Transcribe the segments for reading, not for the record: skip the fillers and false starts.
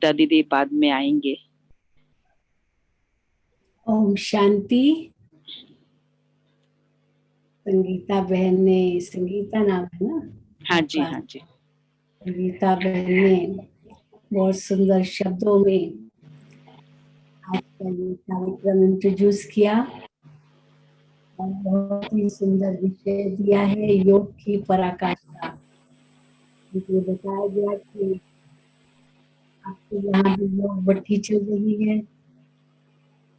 संगीता दीदी बाद में आएंगे। ओम शांति। संगीता बहन ने, संगीता नाम है ना हाँ जी, आपका? हाँ जी। संगीता बहन ने बहुत सुंदर शब्दों में आज का ये कार्यक्रम इंट्रोड्यूस किया और बहुत ही सुंदर विषय दिया है, योग की पराकाष्ठा। मुझे बताया गया कि आपके यहाँ भी योग भट्टी चल रही है,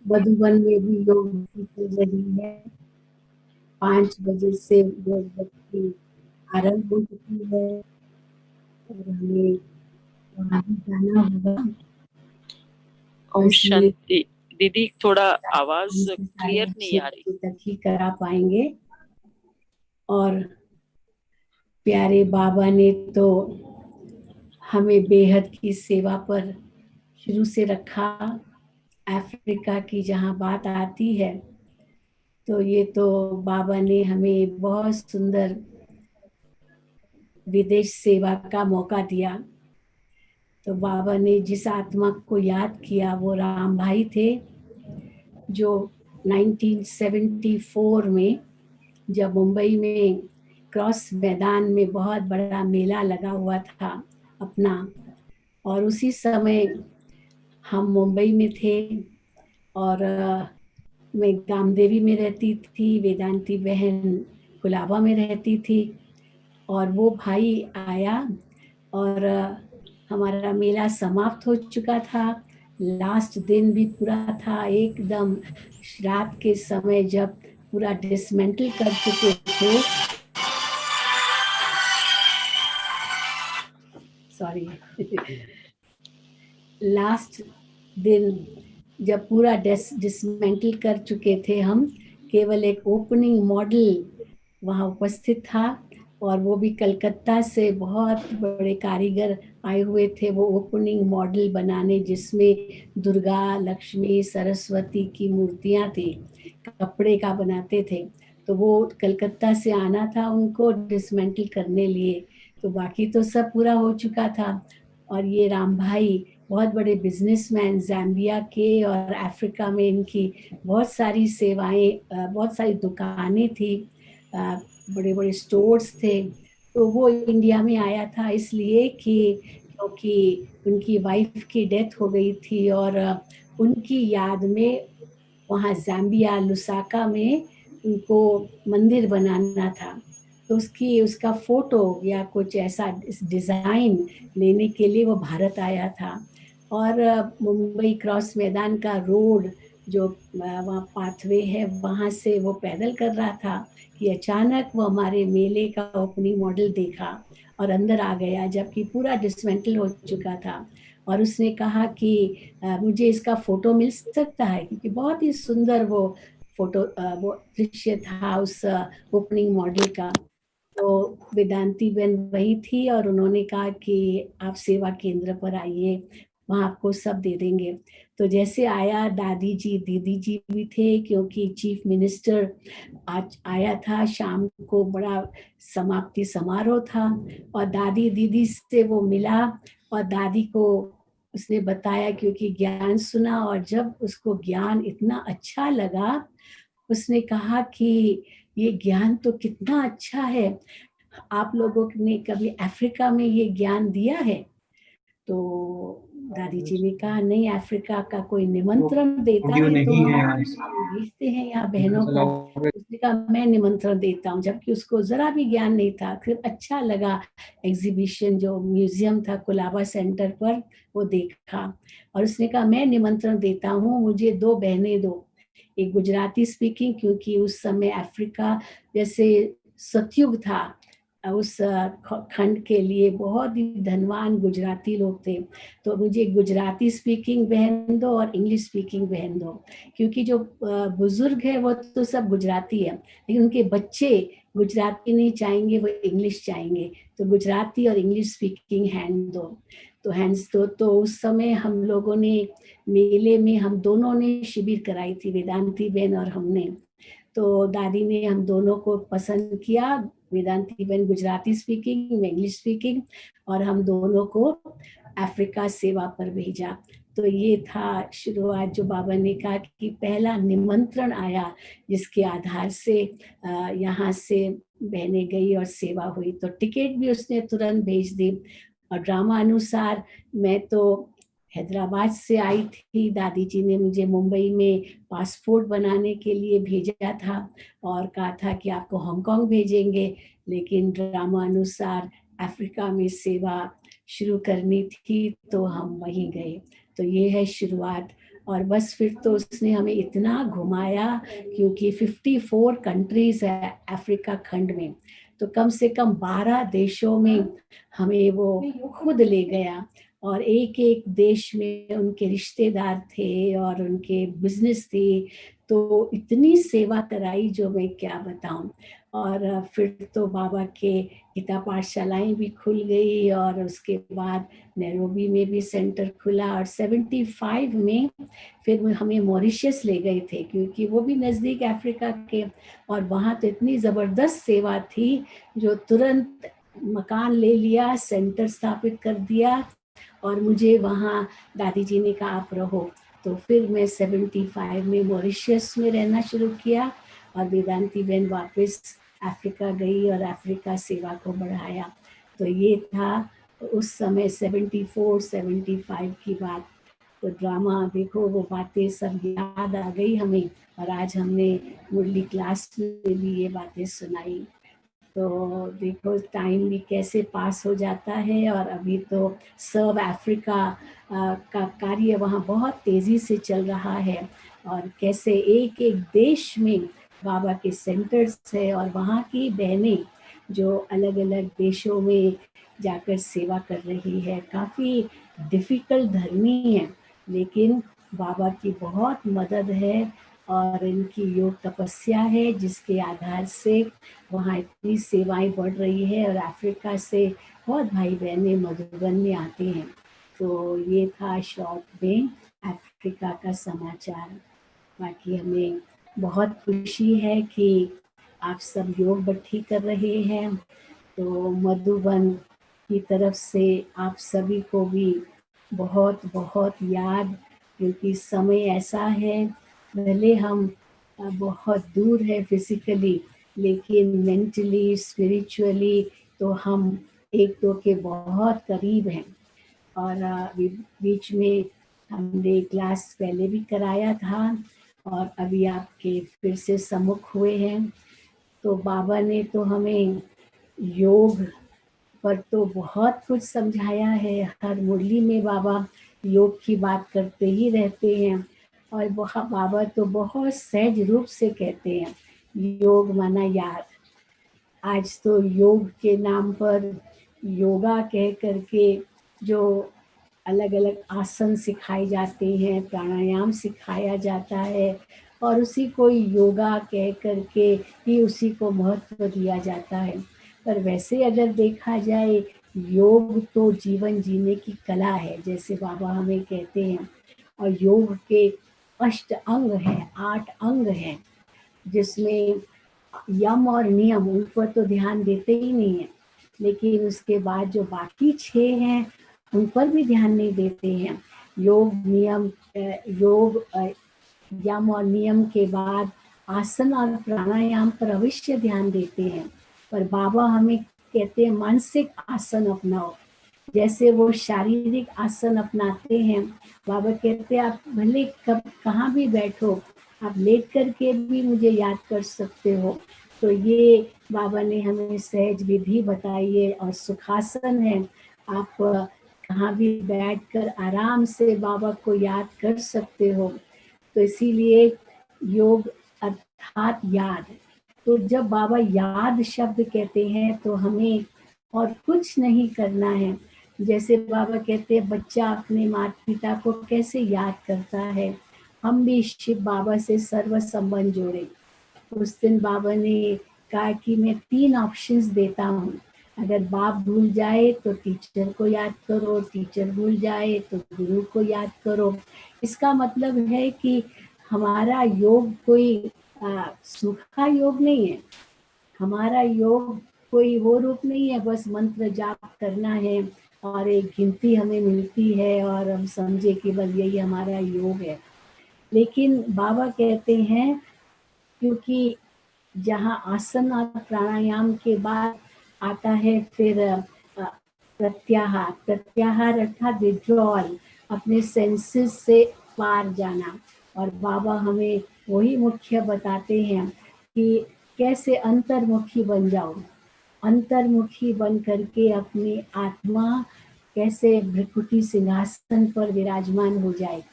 मधुबन में भी योग भट्टी चल रही है। 5 बजे से योग भट्टी आरंभ हो चुकी है और हमें वहाँ भी जाना होगा। तो ओम इसलिए शांति। दीदी थोड़ा आवाज हम से क्लियर नहीं आ रही। 6:30 तक ही करा पाएंगे। और प्यारे बाबा ने तो हमें बेहद की सेवा पर शुरू से रखा। अफ्रीका की जहाँ बात आती है तो ये तो बाबा ने हमें बहुत सुंदर विदेश सेवा का मौका दिया। तो बाबा ने जिस आत्मा को याद किया वो राम भाई थे, जो 1974 में जब मुंबई में क्रॉस मैदान में बहुत बड़ा मेला लगा हुआ था अपना, और उसी समय हम मुंबई में थे और मैं गामदेवी में रहती थी, वेदांती बहन कुलाबा में रहती थी। और वो भाई आया और हमारा मेला समाप्त हो चुका था, लास्ट दिन भी पूरा था एकदम। रात के समय जब पूरा डिसमेंटल कर चुके थे, सॉरी लास्ट दिन जब पूरा डिसमेंटल कर चुके थे हम, केवल एक ओपनिंग मॉडल वहाँ उपस्थित था और वो भी कलकत्ता से बहुत बड़े कारीगर आए हुए थे वो ओपनिंग मॉडल बनाने, जिसमें दुर्गा लक्ष्मी सरस्वती की मूर्तियां थी, कपड़े का बनाते थे। तो वो कलकत्ता से आना था उनको डिसमेंटल करने लिए, तो बाकी तो सब पूरा हो चुका था। और ये राम भाई बहुत बड़े बिजनेसमैन, जाम्बिया के और अफ्रीका में इनकी बहुत सारी सेवाएं, बहुत सारी दुकानें थी, बड़े बड़े स्टोर्स थे। तो वो इंडिया में आया था इसलिए कि क्योंकि उनकी वाइफ की डेथ हो गई थी और उनकी याद में वहाँ जाम्बिया लुसाका में उनको मंदिर बनाना था। तो उसका फोटो या कुछ ऐसा डिजाइन लेने के लिए वो भारत आया था। और मुंबई क्रॉस मैदान का रोड जो वहाँ पाथवे है वहां से वो पैदल कर रहा था कि अचानक वो हमारे मेले का ओपनिंग मॉडल देखा और अंदर आ गया, जबकि पूरा डिसमेंटल हो चुका था। और उसने कहा कि मुझे इसका फोटो मिल सकता है, क्योंकि बहुत ही सुंदर वो फोटो, वो दृश्य था उस ओपनिंग मॉडल का। तो वेदांती बहन वही थी और उन्होंने कहा कि आप सेवा केंद्र पर आइए, वहाँ आपको सब दे देंगे। तो जैसे आया, दादी जी दीदी जी भी थे, क्योंकि चीफ मिनिस्टर आज आया था शाम को, बड़ा समाप्ति समारोह था। और दादी दीदी से वो मिला और दादी को उसने बताया, क्योंकि ज्ञान सुना, और जब उसको ज्ञान इतना अच्छा लगा, उसने कहा कि ये ज्ञान तो कितना अच्छा है, आप लोगों ने कभी अफ्रीका में ये ज्ञान दिया है? तो दादी जी ने कहा नहीं, अफ्रीका का कोई निमंत्रण देता है तो हम भेजते हैं यहाँ बहनों को। उसने कहा मैं निमंत्रण देता हूँ, जबकि उसको जरा भी ज्ञान नहीं था। फिर अच्छा लगा एग्जीबिशन जो म्यूजियम था कुलाबा सेंटर पर, वो देखा और उसने कहा मैं निमंत्रण देता हूँ, मुझे 2 बहनें दो, एक गुजराती स्पीकिंग, क्योंकि उस समय अफ्रीका जैसे सतयुग था, उस खंड के लिए बहुत ही धनवान गुजराती लोग थे। तो मुझे गुजराती स्पीकिंग बहन दो और इंग्लिश स्पीकिंग बहन दो, क्योंकि जो बुजुर्ग है वो तो सब गुजराती है, लेकिन उनके बच्चे गुजराती नहीं चाहेंगे, वो इंग्लिश चाहेंगे। तो गुजराती और इंग्लिश स्पीकिंग हैंड दो। तो हैंड्स दो। तो उस समय हम लोगों ने मेले में, हम दोनों ने शिविर कराई थी, वेदांती बहन और हमने। तो दादी ने हम दोनों को पसंद किया, वेदांती बहन गुजराती स्पीकिंग, मैं इंग्लिश स्पीकिंग, और हम दोनों को अफ्रीका सेवा पर भेजा। तो ये था शुरुआत, जो बाबा ने कहा कि पहला निमंत्रण आया जिसके आधार से यहाँ से बहने गई और सेवा हुई। तो टिकट भी उसने तुरंत भेज दी। और ड्रामा अनुसार मैं तो हैदराबाद से आई थी, दादी जी ने मुझे मुंबई में पासपोर्ट बनाने के लिए भेजा था और कहा था कि आपको हांगकांग भेजेंगे, लेकिन ड्रामा अनुसार अफ्रीका में सेवा शुरू करनी थी तो हम वहीं गए। तो ये है शुरुआत। और बस फिर तो उसने हमें इतना घुमाया, क्योंकि 54 कंट्रीज है अफ्रीका खंड में, तो कम से कम 12 देशों में हमें वो खुद ले गया। और एक एक देश में उनके रिश्तेदार थे और उनके बिजनेस थी, तो इतनी सेवा कराई जो मैं क्या बताऊं। और फिर तो बाबा के गीता पाठशालाएं भी खुल गई, और उसके बाद नैरोबी में भी सेंटर खुला। और 75 में फिर हमें मॉरिशस ले गए थे, क्योंकि वो भी नज़दीक अफ्रीका के, और वहाँ तो इतनी ज़बरदस्त सेवा थी, जो तुरंत मकान ले लिया, सेंटर स्थापित कर दिया, और मुझे वहाँ दादी जी ने कहा आप रहो। तो फिर मैं 75 में मॉरिशस में रहना शुरू किया, और वेदांती बहन वापस अफ्रीका गई और अफ्रीका सेवा को बढ़ाया। तो ये था उस समय 74-75 की बात। तो ड्रामा देखो, वो बातें सब याद आ गई हमें, और आज हमने मुरली क्लास में भी ये बातें सुनाई। तो देखो टाइम भी कैसे पास हो जाता है। और अभी तो सर्व अफ्रीका का कार्य वहाँ बहुत तेज़ी से चल रहा है, और कैसे एक एक देश में बाबा के सेंटर्स है, और वहाँ की बहनें जो अलग अलग देशों में जाकर सेवा कर रही है, काफ़ी डिफ़िकल्ट धर्मी है, लेकिन बाबा की बहुत मदद है, और इनकी योग तपस्या है जिसके आधार से वहाँ इतनी सेवाएं बढ़ रही है। और अफ्रीका से बहुत भाई बहनें मधुबन में आते हैं। तो ये था शॉर्ट में अफ्रीका का समाचार। बाकी हमें बहुत खुशी है कि आप सब योग भट्ठी कर रहे हैं। तो मधुबन की तरफ से आप सभी को भी बहुत बहुत याद, क्योंकि समय ऐसा है, भले हम बहुत दूर है फिजिकली, लेकिन मेंटली स्पिरिचुअली तो हम एक दो के बहुत करीब हैं। और बीच में हमने क्लास पहले भी कराया था, और अभी आपके फिर से सम्मुख हुए हैं। तो बाबा ने तो हमें योग पर तो बहुत कुछ समझाया है। हर मुरली में बाबा योग की बात करते ही रहते हैं, और बाबा तो बहुत सहज रूप से कहते हैं, योग माना याद। आज तो योग के नाम पर योगा कह करके जो अलग अलग आसन सिखाए जाते हैं, प्राणायाम सिखाया जाता है, और उसी को योगा कह करके ही उसी को महत्व दिया जाता है। पर वैसे अगर देखा जाए, योग तो जीवन जीने की कला है, जैसे बाबा हमें कहते हैं। और योग के 8 अंग हैं, 8 अंग हैं, जिसमें यम और नियम उन पर तो ध्यान देते ही नहीं है, लेकिन उसके बाद जो बाकी 6 हैं उन पर भी ध्यान नहीं देते हैं। योग नियम योग यम और नियम के बाद आसन और प्राणायाम पर अवश्य ध्यान देते हैं। पर बाबा हमें कहते हैं मानसिक आसन अपनाओ। जैसे वो शारीरिक आसन अपनाते हैं, बाबा कहते हैं आप भले कब कहाँ भी बैठो, आप लेट करके भी मुझे याद कर सकते हो। तो ये बाबा ने हमें सहज विधि बताई है। और सुखासन है, आप कहाँ भी बैठकर आराम से बाबा को याद कर सकते हो। तो इसीलिए योग अर्थात याद। तो जब बाबा याद शब्द कहते हैं तो हमें और कुछ नहीं करना है। जैसे बाबा कहते हैं बच्चा अपने माता पिता को कैसे याद करता है, हम भी शिव बाबा से सर्व संबंध जोड़े। उस दिन बाबा ने कहा कि मैं 3 ऑप्शंस देता हूँ, अगर बाप भूल जाए तो टीचर को याद करो, टीचर भूल जाए तो गुरु को याद करो। इसका मतलब है कि हमारा योग कोई सूखा योग नहीं है, हमारा योग कोई वो रूप नहीं है बस मंत्र जाप करना है और एक गिनती हमें मिलती है और हम समझे कि बस यही हमारा योग है। लेकिन बाबा कहते हैं, क्योंकि जहाँ आसन और प्राणायाम के बाद आता है फिर प्रत्याहार। प्रत्याहार अर्थात विड्रॉल, अपने सेंसेस से पार जाना। और बाबा हमें वही मुख्य बताते हैं कि कैसे अंतर्मुखी बन जाओ। अंतर्मुखी बन करके अपनी आत्मा कैसे भृकुटी सिंहासन पर विराजमान हो जाए।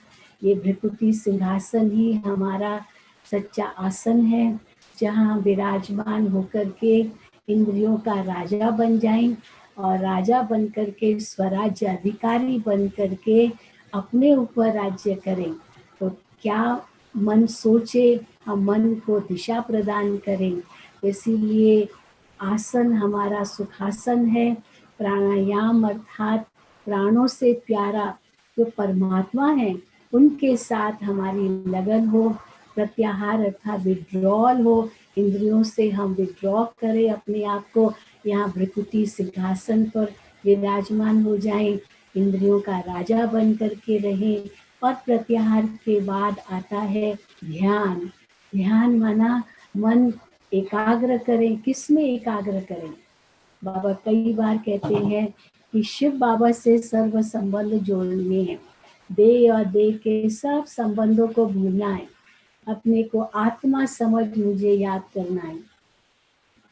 ये भृकुटी सिंहासन ही हमारा सच्चा आसन है, जहाँ विराजमान होकर के इंद्रियों का राजा बन जाएं और राजा बन करके स्वराज्य अधिकारी बन करके अपने ऊपर राज्य करें। तो क्या मन सोचे, हम मन को दिशा प्रदान करें। इसीलिए आसन हमारा सुखासन है। प्राणायाम अर्थात प्राणों से प्यारा जो परमात्मा है उनके साथ हमारी लगन हो। प्रत्याहार अर्थात विड्रॉल हो, इंद्रियों से हम विड्रॉ करें अपने आप को, यहाँ भृकुटी सिंहासन पर विराजमान हो जाएं, इंद्रियों का राजा बन करके रहें। और प्रत्याहार के बाद आता है ध्यान। ध्यान माना मन एकाग्र करें। किस में एकाग्र करें? बाबा कई बार कहते हैं कि शिव बाबा से सर्व संबंध जोड़ने हैं। देह और देह के सब संबंधों को भूलना है। अपने को आत्मा समझ मुझे याद करना है।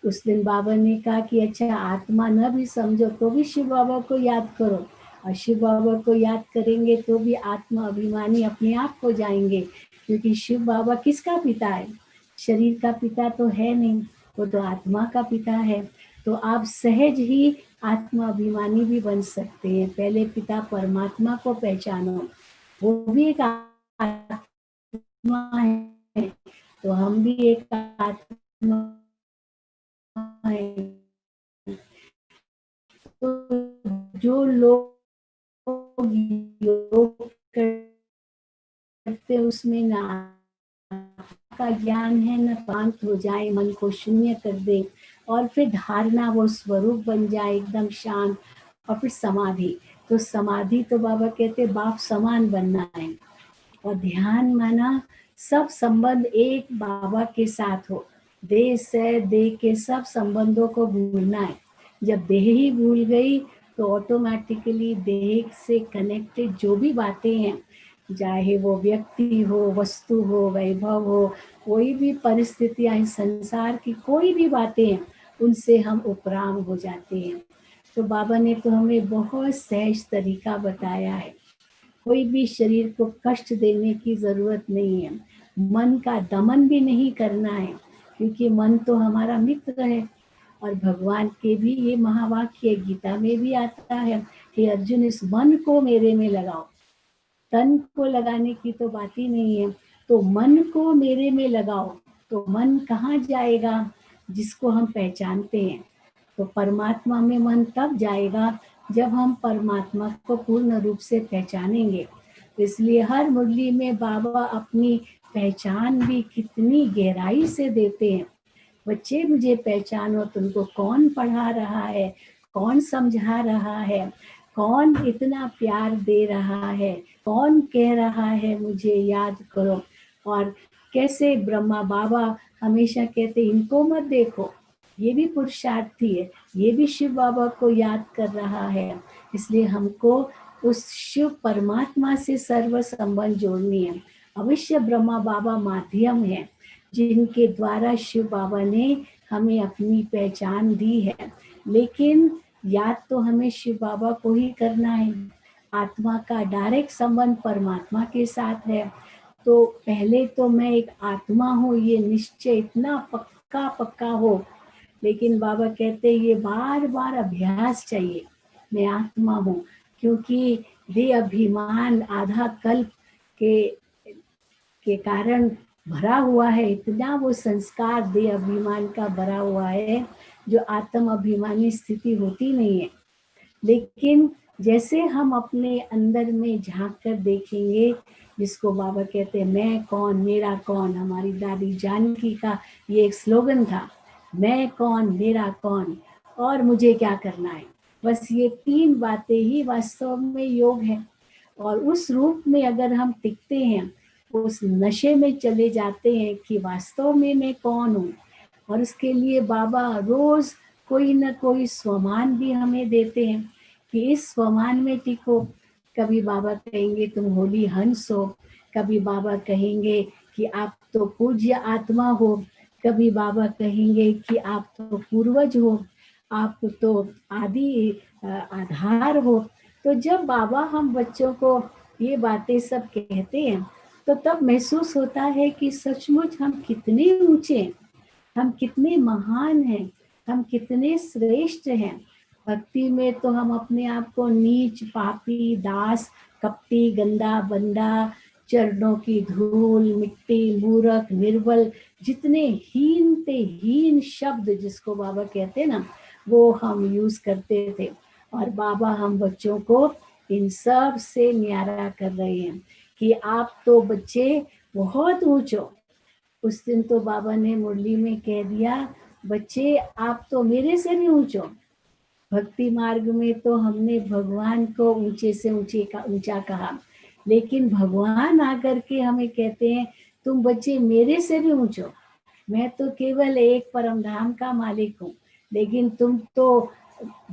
उस दिन बाबा ने कहा कि अच्छा आत्मा न भी समझो तो भी शिव बाबा को याद करो, और शिव बाबा को याद करेंगे तो भी आत्मा अभिमानी अपने आप हो जाएंगे। क्योंकि शिव बाबा किसका पिता है? शरीर का पिता तो है नहीं, वो तो आत्मा का पिता है। तो आप सहज ही आत्मा अभिमानी भी बन सकते हैं। पहले पिता परमात्मा को पहचानो, वो भी एक आत्मा है, तो हम भी एक आत्मा है। तो जो लोग योग करते उसमें ना का ज्ञान है न शांत हो जाए, मन को शून्य कर दे और फिर धारणा वो स्वरूप बन जाए एकदम शांत। और फिर समाधि, तो समाधि तो बाबा कहते बाप समान बनना है। और ध्यान माना सब संबंध एक बाबा के साथ हो। देह से देह के सब संबंधों को भूलना है। जब देह ही भूल गई तो ऑटोमेटिकली देह से कनेक्टेड जो भी बातें हैं, चाहे वो व्यक्ति हो, वस्तु हो, वैभव हो, कोई भी परिस्थितियां, संसार की कोई भी बातें हैं, उनसे हम उपराम हो जाते हैं। तो बाबा ने तो हमें बहुत सहज तरीका बताया है। कोई भी शरीर को कष्ट देने की जरूरत नहीं है। मन का दमन भी नहीं करना है, क्योंकि मन तो हमारा मित्र है। और भगवान के भी ये महावाक्य गीता में भी आता है कि अर्जुन इस मन को मेरे में लगाओ। तन को लगाने की तो बात ही नहीं है। तो मन को मेरे में लगाओ। तो मन कहाँ जाएगा? जिसको हम पहचानते हैं। तो परमात्मा में मन तब जाएगा जब हम परमात्मा को पूर्ण रूप से पहचानेंगे। इसलिए हर मुरली में बाबा अपनी पहचान भी कितनी गहराई से देते हैं। बच्चे मुझे पहचानो, तुमको कौन पढ़ा रहा है, कौन समझा रहा है, कौन इतना प्यार दे रहा है, कौन कह रहा है मुझे याद करो। और कैसे ब्रह्मा बाबा हमेशा कहते इनको मत देखो, ये भी पुरुषार्थी है, ये भी शिव बाबा को याद कर रहा है। इसलिए हमको उस शिव परमात्मा से सर्व संबंध जोड़नी है। अवश्य ब्रह्मा बाबा माध्यम है जिनके द्वारा शिव बाबा ने हमें अपनी पहचान दी है। लेकिन याद तो हमें शिव बाबा को ही करना है। आत्मा का डायरेक्ट संबंध परमात्मा के साथ है। तो पहले तो मैं एक आत्मा हूँ, ये निश्चय इतना पक्का पक्का हो। लेकिन बाबा कहते ये बार बार अभ्यास चाहिए। मैं आत्मा हूँ, क्योंकि देह अभिमान आधा कल्प के कारण भरा हुआ है। इतना वो संस्कार देह अभिमान का भरा हुआ है जो आत्म अभिमानी स्थिति होती नहीं है। लेकिन जैसे हम अपने अंदर में झांक कर देखेंगे, जिसको बाबा कहते हैं मैं कौन मेरा कौन, हमारी दादी जानकी का ये एक स्लोगन था, मैं कौन मेरा कौन और मुझे क्या करना है। बस ये 3 बातें ही वास्तव में योग है। और उस रूप में अगर हम टिकते हैं, उस नशे में चले जाते हैं कि वास्तव में मैं कौन हूँ। और उसके लिए बाबा रोज कोई न कोई स्वमान भी हमें देते हैं कि इस स्वमान में टिको। कभी बाबा कहेंगे तुम होली हंस हो, कभी बाबा कहेंगे कि आप तो पूज्य आत्मा हो, कभी बाबा कहेंगे कि आप तो पूर्वज हो, आप तो आदि आधार हो। तो जब बाबा हम बच्चों को ये बातें सब कहते हैं, तो तब महसूस होता है कि सचमुच हम कितने ऊंचे हैं, हम कितने महान हैं, हम कितने श्रेष्ठ हैं। भक्ति में तो हम अपने आप को नीच, पापी, दास, कपटी, गंदा, बंदा, चरणों की धूल, मिट्टी, मूर्ख, निर्बल, जितने हीन ते हीन शब्द जिसको बाबा कहते हैं ना, वो हम यूज करते थे। और बाबा हम बच्चों को इन सब से न्यारा कर रहे हैं कि आप तो बच्चे बहुत ऊंचो। उस दिन तो बाबा ने मुरली में कह दिया, बच्चे आप तो मेरे से भी ऊंचो। भक्ति मार्ग में तो हमने भगवान को ऊंचे से ऊंचे का ऊंचा कहा, लेकिन भगवान आकर के हमें कहते हैं तुम बच्चे मेरे से भी ऊंचो। मैं तो केवल एक परम धाम का मालिक हूँ, लेकिन तुम तो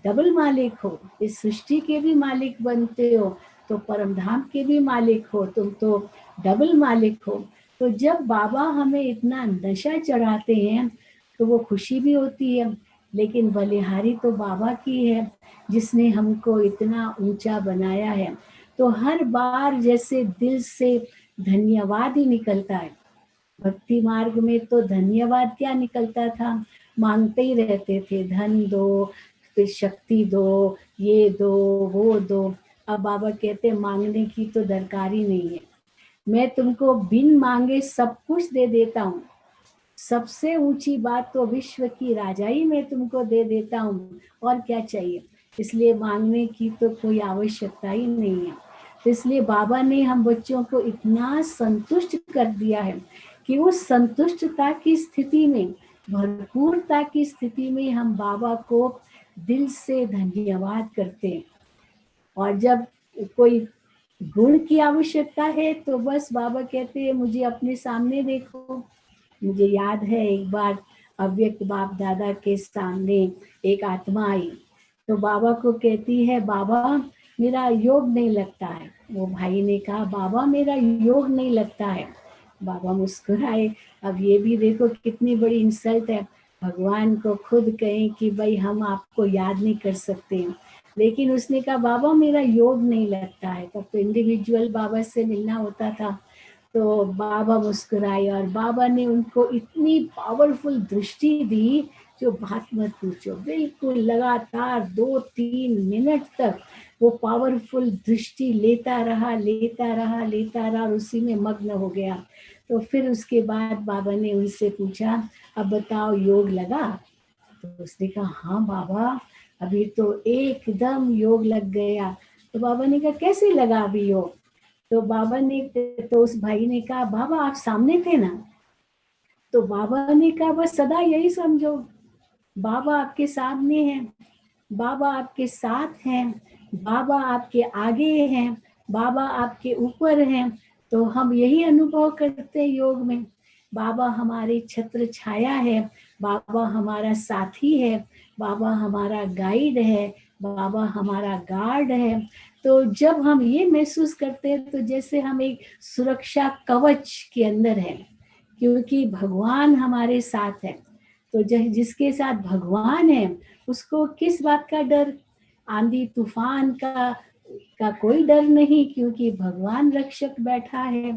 डबल मालिक हो, इस सृष्टि के भी मालिक बनते हो, तो परम धाम के भी मालिक हो, तुम तो डबल मालिक हो। तो जब बाबा हमें इतना नशा चढ़ाते हैं तो वो खुशी भी होती है, लेकिन बलिहारी तो बाबा की है जिसने हमको इतना ऊंचा बनाया है। तो हर बार जैसे दिल से धन्यवाद ही निकलता है। भक्ति मार्ग में तो धन्यवाद क्या निकलता था, मांगते ही रहते थे, धन दो, फिर शक्ति दो, ये दो, वो दो। अब बाबा कहते मांगने की तो दरकार ही नहीं है, मैं तुमको बिन मांगे सब कुछ दे देता हूँ। सबसे ऊंची बात तो विश्व की राजाई मैं तुमको दे देता हूँ, और क्या चाहिए। इसलिए मांगने की तो कोई आवश्यकता ही नहीं है। तो इसलिए बाबा ने हम बच्चों को इतना संतुष्ट कर दिया है कि उस संतुष्टता की स्थिति में, भरपूरता की स्थिति में हम बाबा को दिल से धन्यवाद करते हैं। और जब कोई गुण की आवश्यकता है तो बस बाबा कहते हैं मुझे अपने सामने देखो। मुझे याद है एक बार अव्यक्त बाप दादा के सामने एक आत्मा आई, तो बाबा को कहती है बाबा मेरा योग नहीं लगता है। वो भाई ने कहा बाबा मेरा योग नहीं लगता है। बाबा मुस्कुराए। अब ये भी देखो कितनी बड़ी इंसल्ट है, भगवान को खुद कहें कि भाई हम आपको याद नहीं कर सकते। लेकिन उसने कहा बाबा मेरा योग नहीं लगता है। तब तो इंडिविजुअल बाबा से मिलना होता था। तो बाबा मुस्कुराए और बाबा ने उनको इतनी पावरफुल दृष्टि दी जो बात मत पूछो। बिल्कुल लगातार 2-3 मिनट तक वो पावरफुल दृष्टि लेता रहा, लेता रहा, लेता रहा, और उसी में मग्न हो गया। तो फिर उसके बाद बाबा ने उनसे पूछा अब बताओ योग लगा। तो उसने कहा हाँ बाबा अभी तो एकदम योग लग गया। तो बाबा ने कहा कैसे लगा अभी योग। तो बाबा ने, तो उस भाई ने कहा बाबा आप सामने थे ना। तो बाबा ने कहा बस सदा यही समझो, बाबा आपके सामने हैं, बाबा आपके साथ हैं, बाबा आपके आगे हैं, बाबा आपके ऊपर हैं। तो हम यही अनुभव करते हैं योग में। बाबा हमारी छत्र छाया है, बाबा हमारा साथी है, बाबा हमारा गाइड है, बाबा हमारा गार्ड है। तो जब हम ये महसूस करते हैं तो जैसे हम एक सुरक्षा कवच के अंदर हैं, क्योंकि भगवान हमारे साथ है। तो जिसके साथ भगवान है उसको किस बात का डर, आंधी तूफान का कोई डर नहीं, क्योंकि भगवान रक्षक बैठा है।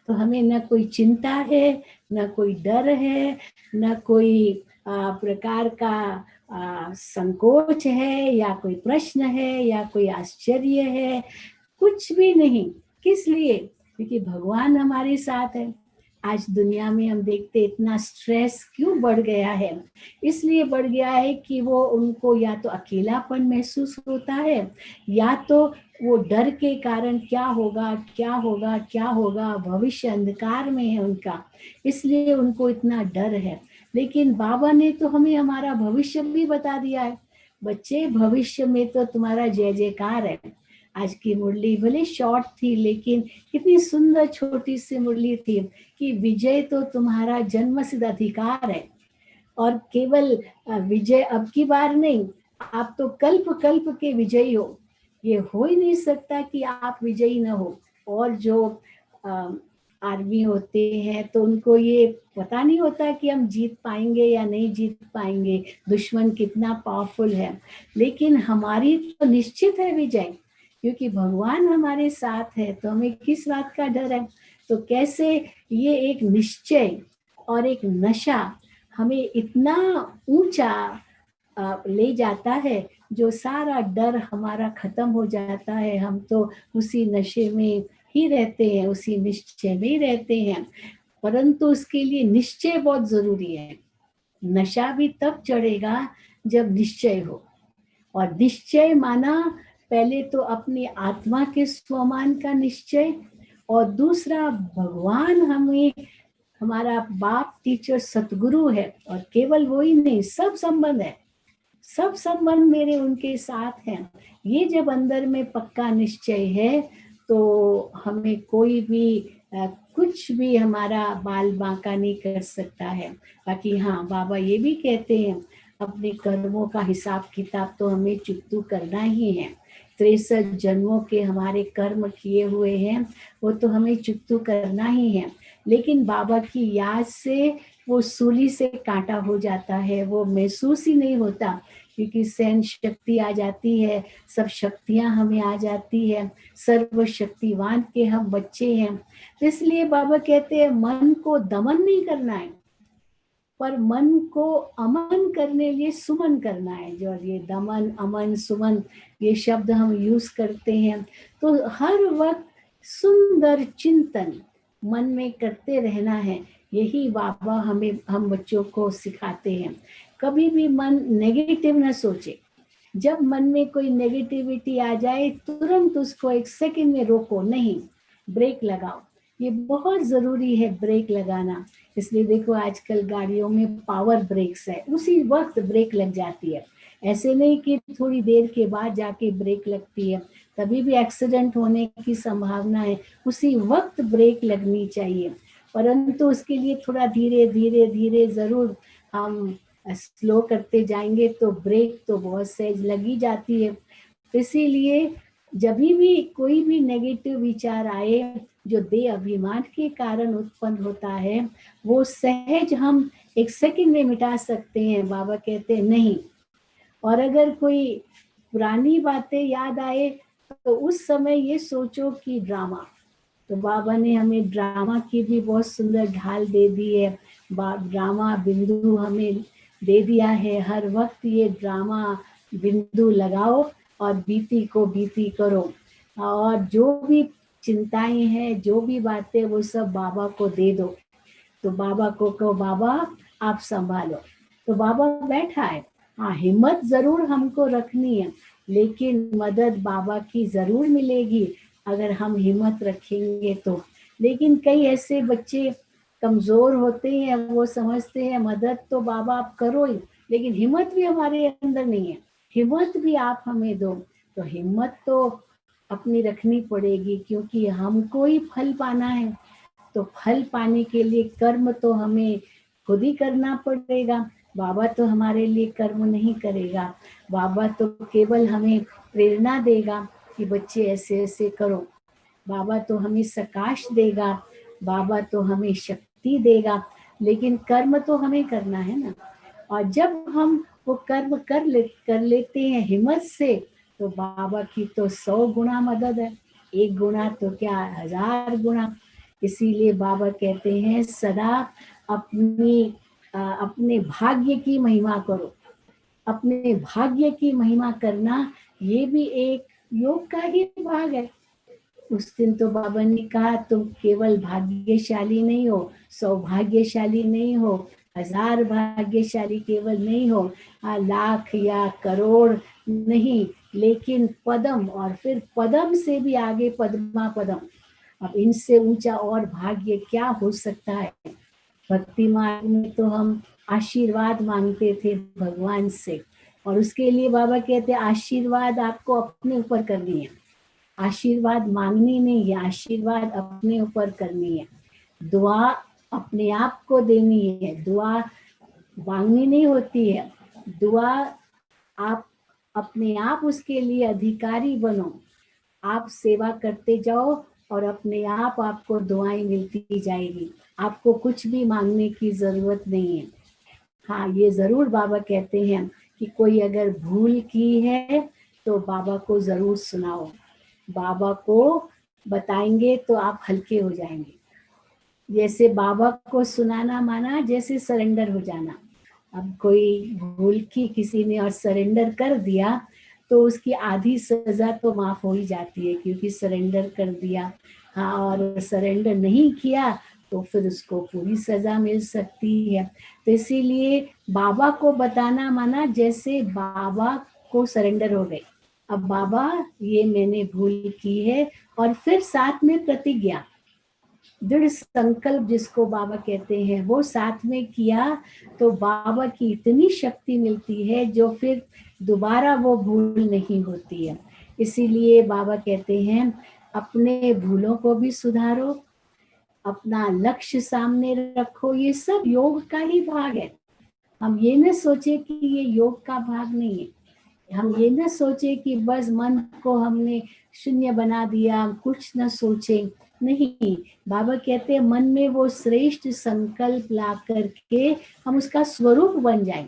तो हमें न कोई चिंता है, न कोई डर है, न कोई प्रकार का संकोच है, या कोई प्रश्न है, या कोई आश्चर्य है, कुछ भी नहीं। किस लिए? क्योंकि भगवान हमारे साथ है। आज दुनिया में हम देखते इतना स्ट्रेस क्यों बढ़ गया है, इसलिए बढ़ गया है कि वो उनको या तो अकेलापन महसूस होता है, या तो वो डर के कारण क्या होगा क्या होगा क्या होगा, भविष्य अंधकार में है उनका, इसलिए उनको इतना डर है। लेकिन बाबा ने तो हमें हमारा भविष्य भी बता दिया है। बच्चे भविष्य में तो तुम्हारा जय जयकार है। आज की मुरली भले शॉर्ट थी, लेकिन कितनी सुंदर छोटी सी मुरली थी कि विजय तो तुम्हारा जन्मसिद्ध अधिकार है। और केवल विजय अब की बार नहीं, आप तो कल्प कल्प के विजयी हो। ये हो ही नहीं सकता कि आप विजयी न हो। और जो आर्मी होते हैं तो उनको ये पता नहीं होता कि हम जीत पाएंगे या नहीं जीत पाएंगे, दुश्मन कितना पावरफुल है। लेकिन हमारी तो निश्चित है विजय, क्योंकि भगवान हमारे साथ है, तो हमें किस बात का डर है। तो कैसे ये एक निश्चय और एक नशा हमें इतना ऊंचा ले जाता है, जो सारा डर हमारा खत्म हो जाता है। हम तो उसी नशे में ही रहते हैं, उसी निश्चय में ही रहते हैं। परंतु उसके लिए निश्चय बहुत जरूरी है। नशा भी तब चढ़ेगा जब निश्चय हो। और निश्चय माना पहले तो अपनी आत्मा के स्वमान का निश्चय, और दूसरा भगवान हमें, हमारा बाप टीचर सतगुरु है। और केवल वो ही नहीं, सब संबंध है, सब संबंध मेरे उनके साथ हैं। ये जब अंदर में पक्का निश्चय है तो हमें कोई भी कुछ भी हमारा बाल बांका नहीं कर सकता है। बाकी हाँ, बाबा ये भी कहते हैं अपने कर्मों का हिसाब किताब तो हमें चुकतू करना ही है। 63 जन्मों के हमारे कर्म किए हुए हैं, वो तो हमें चुकतू करना ही है। लेकिन बाबा की याद से वो सूली से कांटा हो जाता है, वो महसूस ही नहीं होता, क्योंकि सहन शक्ति आ जाती है, सब शक्तियां हमें आ जाती है, सर्वशक्तिवान के हम बच्चे हैं। तो इसलिए बाबा कहते हैं मन को दमन नहीं करना है, पर मन को अमन करने लिए सुमन करना है। जो ये दमन, अमन, सुमन, ये शब्द हम यूज करते हैं, तो हर वक्त सुंदर चिंतन मन में करते रहना है। यही बाबा हमें, हम बच्चों को सिखाते हैं। कभी भी मन नेगेटिव न सोचे। जब मन में कोई नेगेटिविटी आ जाए, तुरंत उसको एक सेकंड में रोको नहीं, ब्रेक लगाओ। ये बहुत जरूरी है ब्रेक लगाना। इसलिए देखो आजकल गाड़ियों में पावर ब्रेक्स है, उसी वक्त ब्रेक लग जाती है। ऐसे नहीं कि थोड़ी देर के बाद जाके ब्रेक लगती है, तभी भी एक्सीडेंट होने की संभावना है। उसी वक्त ब्रेक लगनी चाहिए, परंतु उसके लिए थोड़ा धीरे धीरे धीरे जरूर हम स्लो करते जाएंगे तो ब्रेक तो बहुत सहज लगी जाती है। इसीलिए जब भी कोई भी नेगेटिव विचार आए जो देह अभिमान के कारण उत्पन्न होता है, वो सहज हम एक सेकंड में मिटा सकते हैं। बाबा कहते हैं नहीं। और अगर कोई पुरानी बातें याद आए तो उस समय ये सोचो कि ड्रामा, तो बाबा ने हमें ड्रामा की भी बहुत सुंदर ढाल दे दी है। ड्रामा बिंदु हमें दे दिया है। हर वक्त ये ड्रामा बिंदु लगाओ और बीती को बीती करो। और जो भी चिंताएं हैं, जो भी बातें, वो सब बाबा को दे दो। तो बाबा को कहो बाबा आप संभालो। तो बाबा बैठा है। हाँ, हिम्मत जरूर हमको रखनी है, लेकिन मदद बाबा की जरूर मिलेगी अगर हम हिम्मत रखेंगे तो। लेकिन कई ऐसे बच्चे कमजोर होते हैं, वो समझते हैं मदद तो बाबा आप करो ही, लेकिन हिम्मत भी हमारे अंदर नहीं है, हिम्मत भी आप हमें दो। तो हिम्मत तो अपनी रखनी पड़ेगी, क्योंकि हमको ही फल पाना है। तो फल पाने के लिए कर्म तो हमें खुद ही करना पड़ेगा। बाबा तो हमारे लिए कर्म नहीं करेगा, बाबा तो केवल हमें प्रेरणा देगा कि बच्चे ऐसे ऐसे करो। बाबा तो हमें सकाश देगा, बाबा तो हमें शक्ति देगा, लेकिन कर्म तो हमें करना है ना। और जब हम वो कर्म कर लेते हैं हिम्मत से, तो बाबा की तो 100 गुना मदद है, एक गुना तो क्या 1000 गुना। इसीलिए बाबा कहते हैं सदा अपने भाग्य की महिमा करो। अपने भाग्य की महिमा करना ये भी एक योग का ही भाग है। उस दिन तो बाबा ने कहा तुम केवल भाग्यशाली नहीं हो, सौभाग्यशाली नहीं हो, 1000 भाग्यशाली केवल नहीं हो, लाख या करोड़ नहीं, लेकिन पदम, और फिर पदम से भी आगे पद्मा पदम। अब इनसे ऊंचा और भाग्य क्या हो सकता है। भक्ति मार्ग में तो हम आशीर्वाद मांगते थे भगवान से, और उसके लिए बाबा कहते हैं आशीर्वाद आपको अपने ऊपर करनी है, आशीर्वाद मांगनी नहीं है, आशीर्वाद अपने ऊपर करनी है, दुआ अपने आप को देनी है, दुआ मांगनी नहीं होती है, दुआ आप अपने आप उसके लिए अधिकारी बनो, आप सेवा करते जाओ और अपने आप आपको दुआएं मिलती जाएगी, आपको कुछ भी मांगने की जरूरत नहीं है। हाँ, ये जरूर बाबा कहते हैं कि कोई अगर भूल की है तो बाबा को जरूर सुनाओ, बाबा को बताएंगे तो आप हल्के हो जाएंगे। जैसे बाबा को सुनाना माना जैसे सरेंडर हो जाना। अब कोई भूल की किसी ने और सरेंडर कर दिया तो उसकी आधी सजा तो माफ हो ही जाती है, क्योंकि सरेंडर कर दिया। हाँ, और सरेंडर नहीं किया तो फिर उसको पूरी सजा मिल सकती है। तो इसीलिए बाबा को बताना माना जैसे बाबा को सरेंडर हो गए, अब बाबा ये मैंने भूल की है, और फिर साथ में प्रतिज्ञा, दृढ़ संकल्प जिसको बाबा कहते हैं, वो साथ में किया तो बाबा की इतनी शक्ति मिलती है जो फिर दोबारा वो भूल नहीं होती है। इसीलिए बाबा कहते हैं अपने भूलों को भी सुधारो, अपना लक्ष्य सामने रखो, ये सब योग का ही भाग है। हम ये न सोचे कि ये योग का भाग नहीं है, हम ये न सोचे कि बस मन को हमने शून्य बना दिया, कुछ न सोचे, नहीं। बाबा कहते हैं मन में वो श्रेष्ठ संकल्प ला करके हम उसका स्वरूप बन जाएं,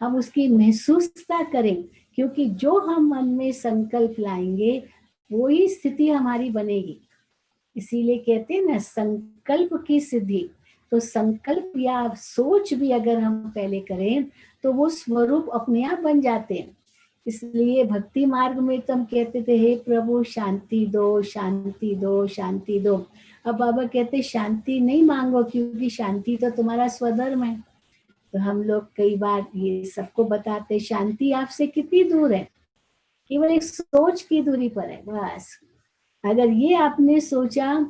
हम उसकी महसूसता करें, क्योंकि जो हम मन में संकल्प लाएंगे वही स्थिति हमारी बनेगी। इसीलिए कहते हैं ना संकल्प की सिद्धि, तो संकल्प या सोच भी अगर हम पहले करें तो वो स्वरूप अपने आप बन जाते हैं। इसलिए भक्ति मार्ग में तो हम कहते थे हे प्रभु शांति दो, शांति दो, शांति दो। अब बाबा कहते शांति नहीं मांगो, क्योंकि शांति तो तुम्हारा स्वधर्म है। तो हम लोग कई बार ये सबको बताते शांति आपसे कितनी दूर है, केवल एक सोच की दूरी पर है बस। अगर ये आपने सोचा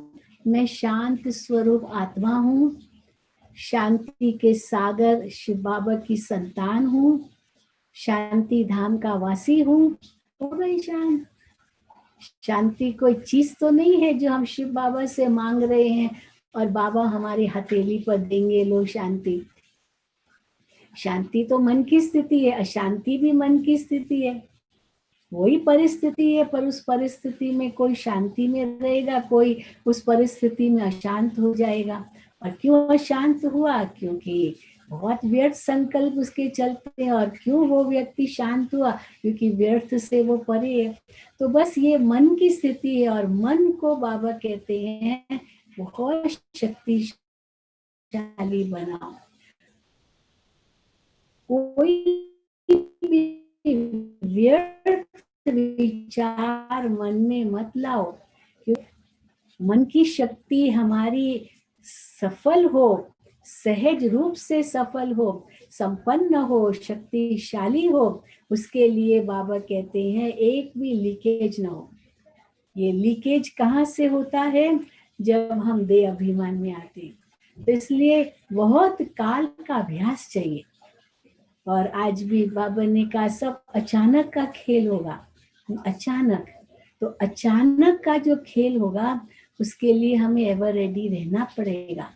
मैं शांत स्वरूप आत्मा हूँ, शांति के सागर शिव बाबा की संतान हूँ, शांति धाम का वासी हूँ, हो गई शांत। शांति कोई चीज तो नहीं है जो हम शिव बाबा से मांग रहे हैं और बाबा हमारी हथेली पर देंगे लो शांति। शांति तो मन की स्थिति है, अशांति भी मन की स्थिति है, वही परिस्थिति है, पर उस परिस्थिति में कोई शांति में रहेगा, कोई उस परिस्थिति में अशांत हो जाएगा। और क्यों अशांत हुआ? क्योंकि बहुत व्यर्थ संकल्प उसके चलते हैं। और क्यों वो व्यक्ति शांत हुआ? क्योंकि व्यर्थ से वो परे है। तो बस ये मन की स्थिति है, और मन को बाबा कहते हैं बहुत शक्तिशाली बनाओ। कोई भी व्यर्थ विचार मन में मत लाओ, क्योंकि मन की शक्ति हमारी सफल हो, सहज रूप से सफल हो, संपन्न हो, शक्तिशाली हो, उसके लिए बाबा कहते हैं एक भी लीकेज ना हो। ये लीकेज कहाँ से होता है? जब हम देह अभिमान में आते हैं। तो इसलिए बहुत काल का अभ्यास चाहिए। और आज भी बाबा ने कहा सब अचानक का खेल होगा, अचानक। तो अचानक का जो खेल होगा उसके लिए हमें एवर रेडी रहना पड़ेगा,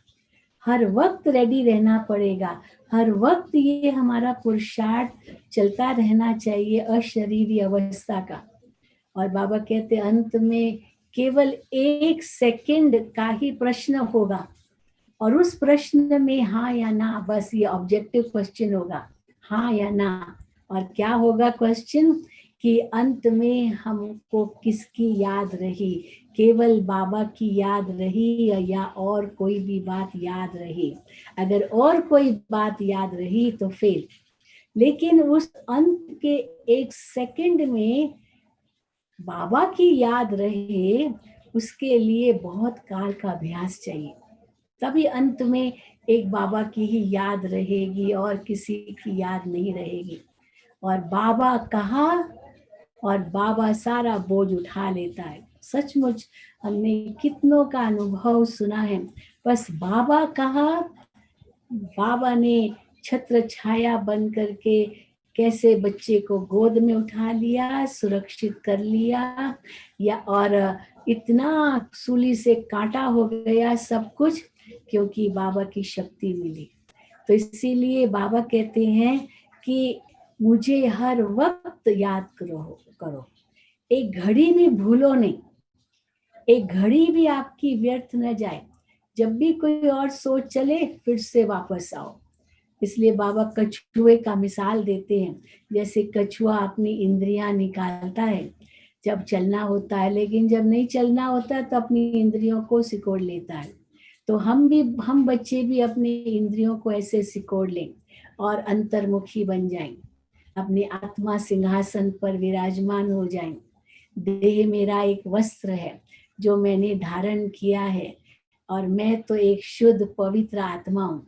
हर वक्त रेडी रहना पड़ेगा, हर वक्त ये हमारा पुरुषार्थ चलता रहना चाहिए अशरीरी अवस्था का। और बाबा कहते अंत में केवल 1 सेकंड का ही प्रश्न होगा, और उस प्रश्न में हाँ या ना, बस ये ऑब्जेक्टिव क्वेश्चन होगा, हाँ या ना। और क्या होगा क्वेश्चन? कि अंत में हमको किसकी याद रही, केवल बाबा की याद रही या और कोई भी बात याद रही? अगर और कोई बात याद रही तो फेल। लेकिन उस अंत के 1 सेकंड में बाबा की याद रहे, उसके लिए बहुत काल का अभ्यास चाहिए। तभी अंत में एक बाबा की ही याद रहेगी और किसी की याद नहीं रहेगी। और बाबा कहा और बाबा सारा बोझ उठा लेता है। सचमुच हमने कितनों का अनुभव सुना है, बस बाबा कहा, बाबा ने छत्र छाया बन करके कैसे बच्चे को गोद में उठा लिया, सुरक्षित कर लिया, या और इतना सूली से काटा हो गया सब कुछ, क्योंकि बाबा की शक्ति मिली। तो इसीलिए बाबा कहते हैं कि मुझे हर वक्त याद करो, एक घड़ी भी भूलो नहीं, एक घड़ी भी आपकी व्यर्थ न जाए। जब भी कोई और सोच चले फिर से वापस आओ। इसलिए बाबा कछुए का मिसाल देते हैं, जैसे कछुआ अपनी इंद्रियां निकालता है जब चलना होता है, लेकिन जब नहीं चलना होता तो अपनी इंद्रियों को सिकोड़ लेता है। तो हम बच्चे भी अपनी इंद्रियों को ऐसे सिकोड़ लें और अंतर्मुखी बन जाएं, अपनी आत्मा सिंहासन पर विराजमान हो जाएं। देह मेरा एक वस्त्र है जो मैंने धारण किया है, और मैं तो एक शुद्ध पवित्र आत्मा हूँ।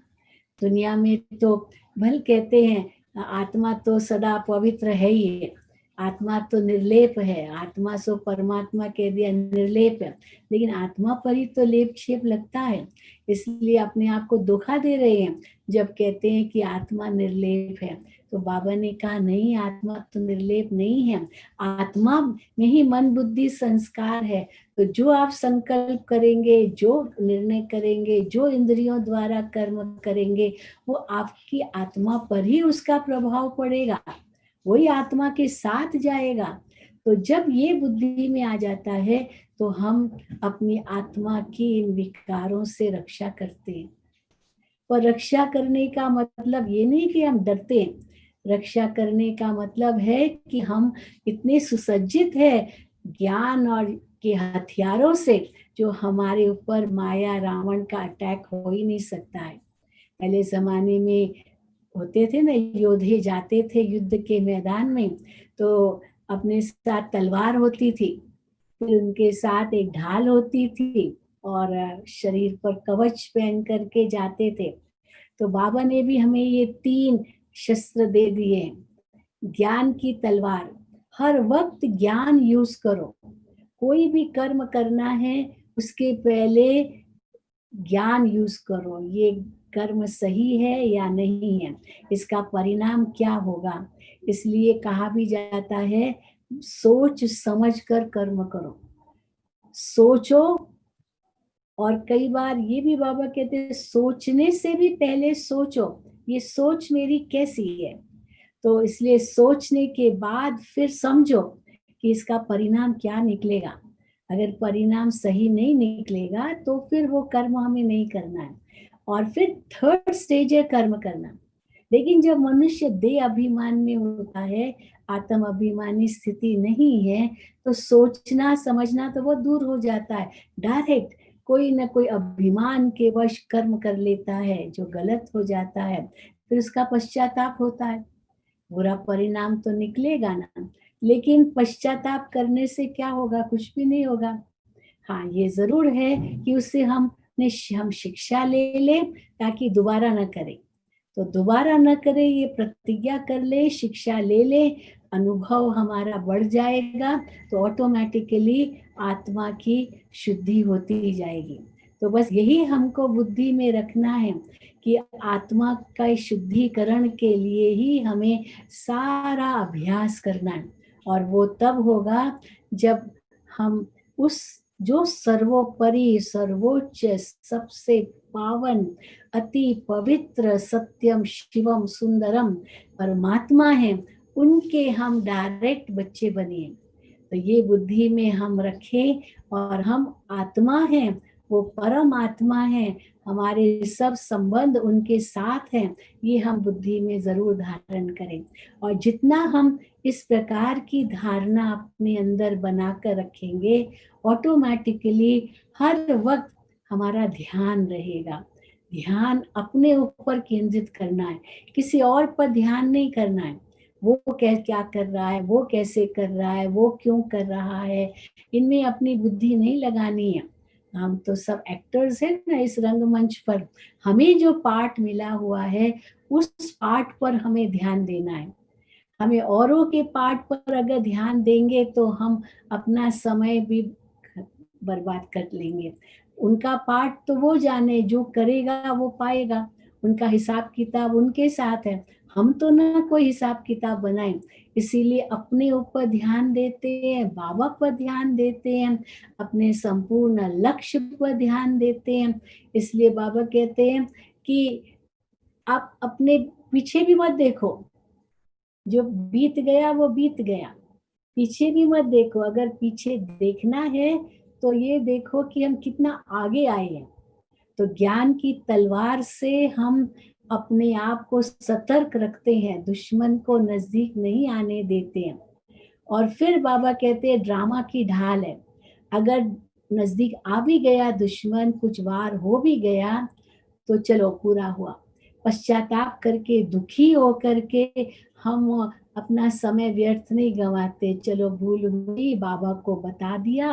दुनिया में तो भल कहते हैं आत्मा तो सदा पवित्र है ही है, आत्मा तो निर्लेप है, आत्मा सो परमात्मा कह दिया निर्लेप है, लेकिन आत्मा पर ही तो लेप छेप लगता है। इसलिए अपने आप को धोखा दे रहे हैं जब कहते हैं कि आत्मा निर्लेप है। तो बाबा ने कहा नहीं, आत्मा तो निर्लेप नहीं है, आत्मा में ही मन बुद्धि संस्कार है। तो जो आप संकल्प करेंगे, जो निर्णय करेंगे, जो इंद्रियों द्वारा कर्म करेंगे, वो आपकी आत्मा पर ही उसका प्रभाव पड़ेगा, वही आत्मा के साथ जाएगा। तो जब ये बुद्धि में आ जाता है तो हम अपनी आत्मा की इन विकारों से रक्षा करते हैं। पर रक्षा करने का मतलब ये नहीं कि हम डरते हैं, रक्षा करने का मतलब है कि हम इतने सुसज्जित हैं ज्ञान और के हथियारों से, जो हमारे ऊपर माया रावण का अटैक हो ही नहीं सकता है। पहले जमाने में होते थे ना, योद्धे जाते थे युद्ध के मैदान में, तो अपने साथ तलवार होती थी, फिर उनके साथ एक ढाल होती थी, और शरीर पर कवच पहन करके जाते थे। तो बाबा ने भी हमें ये 3 शस्त्र दे दिए हैं। ज्ञान की तलवार, हर वक्त ज्ञान यूज करो। कोई भी कर्म करना है उसके पहले ज्ञान यूज करो, ये कर्म सही है या नहीं है, इसका परिणाम क्या होगा। इसलिए कहा भी जाता है सोच समझ कर कर्म करो, सोचो। और कई बार ये भी बाबा कहते हैं सोचने से भी पहले सोचो, ये सोच मेरी कैसी है। तो इसलिए सोचने के बाद फिर समझो कि इसका परिणाम क्या निकलेगा। अगर परिणाम सही नहीं निकलेगा तो फिर वो कर्म हमें नहीं करना है। और फिर 3rd स्टेज है कर्म करना। लेकिन जब मनुष्य देह अभिमान में होता है, आत्म अभिमानी स्थिति नहीं है, तो सोचना समझना तो बहुत दूर हो जाता है। डायरेक्ट कोई ना कोई अभिमान के वश कर्म कर लेता है जो गलत हो जाता है, फिर उसका पश्चाताप होता है। बुरा परिणाम तो निकलेगा ना, लेकिन पश्चाताप करने से क्या होगा, कुछ भी नहीं होगा। हाँ, ये जरूर है कि उससे हम शिक्षा ले लें ताकि दोबारा न करें। तो दोबारा न करें ये प्रतिज्ञा कर ले, शिक्षा ले ले, अनुभव हमारा बढ़ जाएगा, तो ऑटोमेटिकली आत्मा की शुद्धि होती जाएगी। तो बस यही हमको बुद्धि में रखना है कि आत्मा का शुद्धिकरण के लिए ही हमें सारा अभ्यास करना है। और वो तब होगा जब हम उस जो सर्वोपरि सर्वोच्च सबसे पावन अति पवित्र सत्यम शिवम सुंदरम परमात्मा है, उनके हम डायरेक्ट बच्चे बने। तो ये बुद्धि में हम रखें, और हम आत्मा हैं, वो परम आत्मा है, हमारे सब संबंध उनके साथ हैं, ये हम बुद्धि में जरूर धारण करें। और जितना हम इस प्रकार की धारणा अपने अंदर बनाकर रखेंगे, ऑटोमेटिकली हर वक्त हमारा ध्यान रहेगा। ध्यान अपने ऊपर केंद्रित करना है, किसी और पर ध्यान नहीं करना है। वो क्या कर रहा है, वो कैसे कर रहा है, वो क्यों कर रहा है, इनमें अपनी बुद्धि नहीं लगानी है। हम तो सब एक्टर्स हैं ना इस रंगमंच पर, हमें जो पार्ट मिला हुआ है उस पार्ट पर हमें ध्यान देना है। हमें औरों के पार्ट पर अगर ध्यान देंगे तो हम अपना समय भी बर्बाद कर लेंगे। उनका पार्ट तो वो जाने, जो करेगा वो पाएगा, उनका हिसाब किताब उनके साथ है। हम तो ना कोई हिसाब किताब बनाए, इसीलिए अपने ऊपर ध्यान देते हैं, बाबा पर ध्यान देते हैं, अपने संपूर्ण लक्ष्य पर ध्यान देते हैं। इसलिए बाबा कहते हैं कि आप अपने पीछे भी मत देखो, जो बीत गया वो बीत गया, पीछे भी मत देखो। अगर पीछे देखना है तो ये देखो कि हम कितना आगे आए हैं। तो ज्ञान की तलवार से हम अपने आप को सतर्क रखते हैं, दुश्मन को नजदीक नहीं आने देते हैं। और फिर बाबा कहते हैं ड्रामा की ढाल है, अगर नजदीक आ भी गया दुश्मन, कुछ वार हो भी गया, तो चलो पूरा हुआ। पश्चाताप करके, दुखी हो करके हम अपना समय व्यर्थ नहीं गंवाते। चलो भूल हुई, बाबा को बता दिया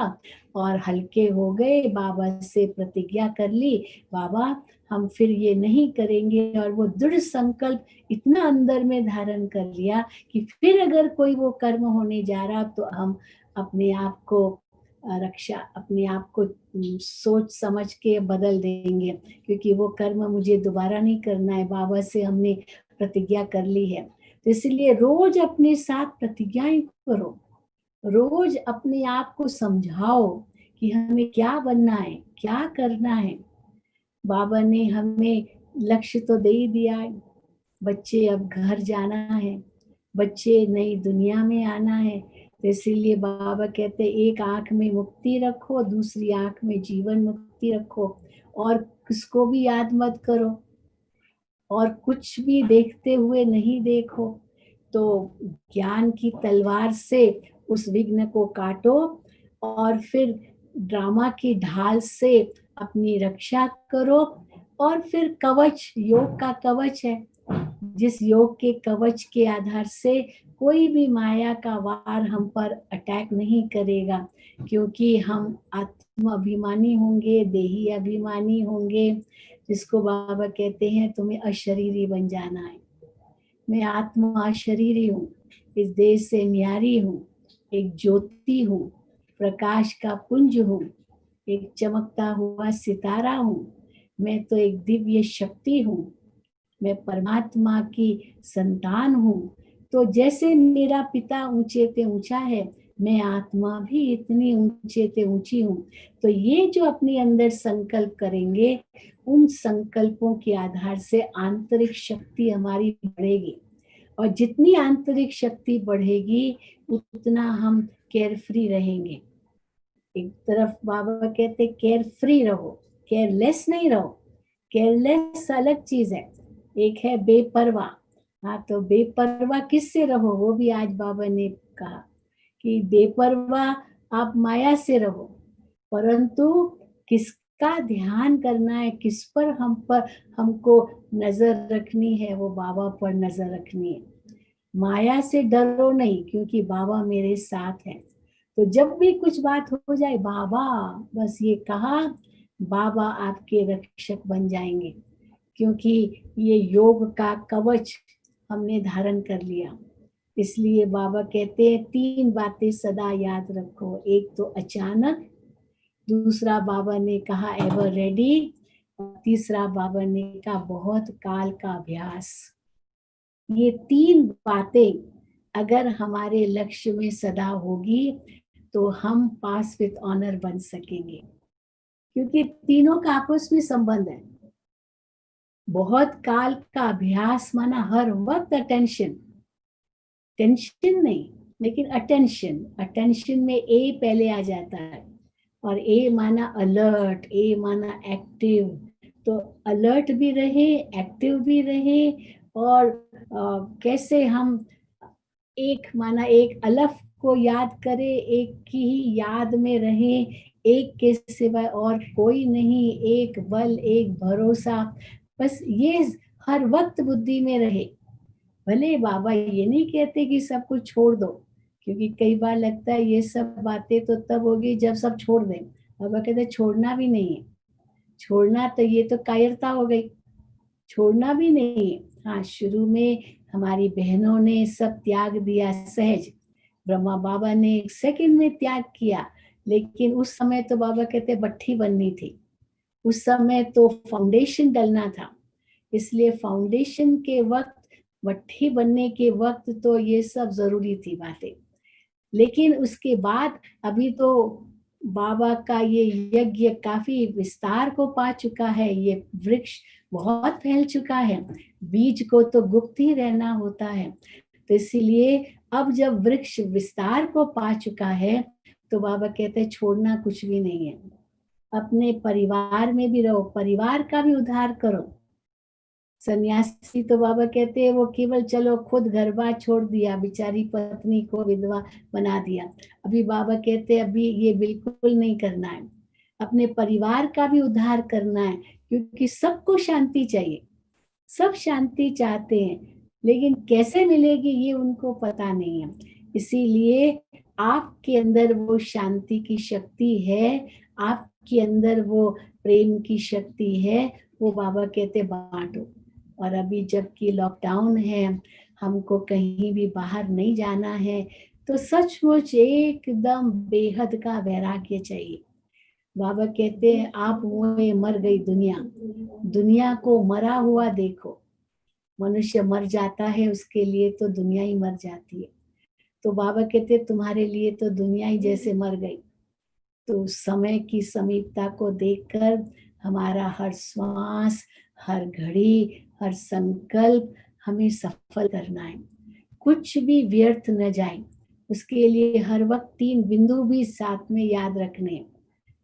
और हल्के हो गए, बाबा से प्रतिज्ञा कर ली, बाबा हम फिर ये नहीं करेंगे। और वो दृढ़ संकल्प इतना अंदर में धारण कर लिया कि फिर अगर कोई वो कर्म होने जा रहा तो हम अपने आप को रक्षा, अपने आप को सोच समझ के बदल देंगे, क्योंकि वो कर्म मुझे दोबारा नहीं करना है, बाबा से हमने प्रतिज्ञा कर ली है। तो इसलिए रोज अपने साथ प्रतिज्ञाएं करो, रोज अपने आप को समझाओ कि हमें क्या बनना है, क्या करना है। बाबा ने हमें लक्ष्य तो दे ही दिया है, बच्चे अब घर जाना है, बच्चे नई दुनिया में आना है। तो इसीलिए बाबा कहते हैं एक आंख में मुक्ति रखो, दूसरी आंख में जीवन मुक्ति रखो, और किसको भी याद मत करो, और कुछ भी देखते हुए नहीं देखो। तो ज्ञान की तलवार से उस विघ्न को काटो, और फिर ड्रामा की ढाल से अपनी रक्षा करो। और फिर कवच, योग का कवच है, जिस योग के कवच के आधार से कोई भी माया का वार हम पर अटैक नहीं करेगा, क्योंकि हम आत्म अभिमानी होंगे, देही अभिमानी होंगे, जिसको बाबा कहते हैं तुम्हें अशरीरी बन जाना है। मैं आत्मा अशरीरी हूँ, इस देश से न्यारी हूँ, एक ज्योति हूँ, प्रकाश का पुंज हूँ, एक चमकता हुआ सितारा हूँ। मैं तो एक दिव्य शक्ति हूँ, मैं परमात्मा की संतान हूँ। तो जैसे मेरा पिता ऊंचे ते ऊंचा है, मैं आत्मा भी इतनी ऊंचे ते ऊंची हूँ। तो ये जो अपने अंदर संकल्प करेंगे, उन संकल्पों के आधार से आंतरिक शक्ति हमारी बढ़ेगी, और जितनी आंतरिक शक्ति बढ़ेगी उतना हम केयर फ्री रहेंगे। एक तरफ बाबा कहते केयर फ्री रहो, केयरलेस नहीं रहो। केयरलेस अलग चीज है, एक है बेपरवाह। हाँ, तो बेपरवाह किससे रहो, वो भी आज बाबा ने कहा कि बेपरवाह आप माया से रहो, परंतु किसका ध्यान करना है, किस पर हमको नजर रखनी है, वो बाबा पर नजर रखनी है। माया से डरो नहीं, क्योंकि बाबा मेरे साथ है। तो जब भी कुछ बात हो जाए, बाबा, बस ये कहा, बाबा आपके रक्षक बन जाएंगे, क्योंकि ये योग का कवच हमने धारण कर लिया। इसलिए बाबा कहते हैं 3 बातें सदा याद रखो। एक तो अचानक, दूसरा बाबा ने कहा एवर रेडी, तीसरा बाबा ने कहा बहुत काल का अभ्यास। ये 3 बातें अगर हमारे लक्ष्य में सदा होगी तो हम पास विद ऑनर बन सकेंगे, क्योंकि तीनों का आपस में संबंध है। बहुत काल का अभ्यास माना हर वक्त अटेंशन, टेंशन नहीं, लेकिन अटेंशन। अटेंशन में ए पहले आ जाता है, और ए माना अलर्ट, ए माना एक्टिव। तो अलर्ट भी रहे, एक्टिव भी रहे, और कैसे हम एक माना एक अलफ को याद करें, एक की ही याद में रहें, एक के सिवाय और कोई नहीं, एक बल, एक भरोसा, बस ये हर वक्त बुद्धि में रहे। भले बाबा ये नहीं कहते कि सब कुछ छोड़ दो, क्योंकि कई बार लगता है ये सब बातें तो तब होगी जब सब छोड़ दें। बाबा कहते छोड़ना भी नहीं है, छोड़ना तो ये तो कायरता हो गई, छोड़ना भी नहीं है। हाँ, शुरू में हमारी बहनों ने सब त्याग दिया सहज, ब्रह्मा बाबा ने 1 सेकंड में त्याग किया, लेकिन उस समय तो बाबा कहते भट्ठी बननी थी, उस समय तो फाउंडेशन डलना था। इसलिए फाउंडेशन के वक्त भट्ठी बनने के वक्त तो ये सब जरूरी थी बातें, लेकिन उसके बाद अभी तो बाबा का ये यज्ञ काफी विस्तार को पा चुका है, ये वृक्ष बहुत फैल चुका है, बीज को तो गुप्त ही रहना होता है। तो इसीलिए अब जब वृक्ष विस्तार को पा चुका है तो बाबा कहते हैं छोड़ना कुछ भी नहीं है, अपने परिवार में भी रहो, परिवार का भी उद्धार करो। सन्यासी तो बाबा कहते हैं वो केवल चलो खुद घर बार छोड़ दिया, बेचारी पत्नी को विधवा बना दिया। अभी बाबा कहते हैं अभी ये बिल्कुल नहीं करना है, अपने परिवार का भी उद्धार करना है, क्योंकि सबको शांति चाहिए, सब शांति चाहते हैं, लेकिन कैसे मिलेगी ये उनको पता नहीं है। इसीलिए आपके अंदर वो शांति की शक्ति है, आपके अंदर वो प्रेम की शक्ति है, वो बाबा कहते बांटो। और अभी जबकि लॉकडाउन है, हमको कहीं भी बाहर नहीं जाना है, तो सचमुच एकदम बेहद का वैराग्य चाहिए। बाबा कहते हैं आप हुए मर गई दुनिया, दुनिया को मरा हुआ देखो। मनुष्य मर जाता है उसके लिए तो दुनिया ही मर जाती है। तो बाबा कहते तुम्हारे लिए तो दुनिया ही जैसे मर गई। तो समय की समीपता को देखकर हमारा हर श्वास, हर घड़ी, हर संकल्प हमें सफल करना है, कुछ भी व्यर्थ न जाए। उसके लिए हर वक्त 3 बिंदु भी साथ में याद रखने हैं।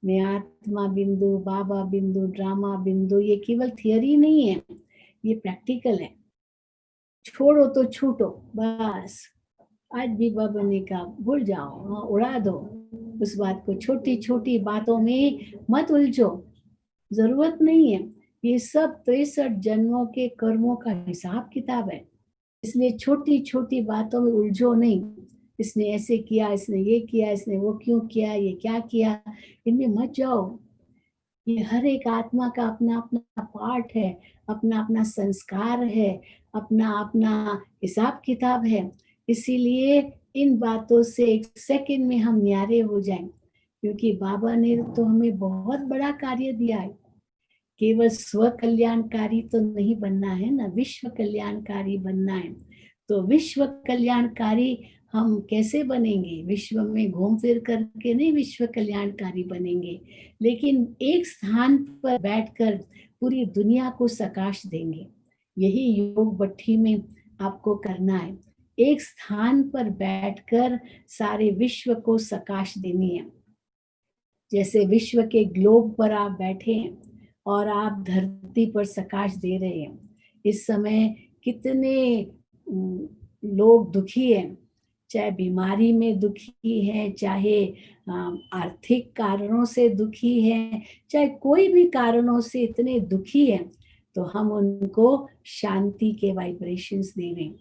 मैं आत्मा बिंदु, बाबा बिंदु, ड्रामा बिंदु, ये केवल थियरी नहीं है, ये प्रैक्टिकल है। छोड़ो तो छूटो, बस आज भी बाबा ने कहा भूल जाओ, हाँ उड़ा दो उस बात को, छोटी छोटी बातों में मत उलझो, जरूरत नहीं है। ये सब 63 जन्मों के कर्मों का हिसाब किताब है, इसलिए छोटी छोटी बातों में उलझो नहीं। इसने ऐसे किया, इसने ये किया, इसने वो क्यों किया, ये क्या किया, इनमें मत जाओ। ये हर एक आत्मा का अपना अपना पार्ट है, अपना अपना संस्कार है, अपना अपना हिसाब किताब है। इसीलिए इन बातों से एक सेकंड में हम न्यारे हो जाएं, क्योंकि बाबा ने तो हमें बहुत बड़ा कार्य दिया है। केवल स्व कल्याणकारी तो नहीं बनना है ना, विश्व कल्याणकारी बनना है। तो विश्व कल्याणकारी हम कैसे बनेंगे? विश्व में घूम फिर करके नहीं विश्व कल्याणकारी बनेंगे, लेकिन एक स्थान पर बैठकर पूरी दुनिया को सकाश देंगे। यही योग भट्ठी में आपको करना है, एक स्थान पर बैठकर सारे विश्व को सकाश देनी है। जैसे विश्व के ग्लोब पर आप बैठे हैं और आप धरती पर सकाश दे रहे हैं। इस समय कितने लोग दुखी हैं, चाहे बीमारी में दुखी है, चाहे आर्थिक कारणों से दुखी है, चाहे कोई भी कारणों से इतने दुखी हैं, तो हम उनको शांति के वाइब्रेशंस दे रहे हैं,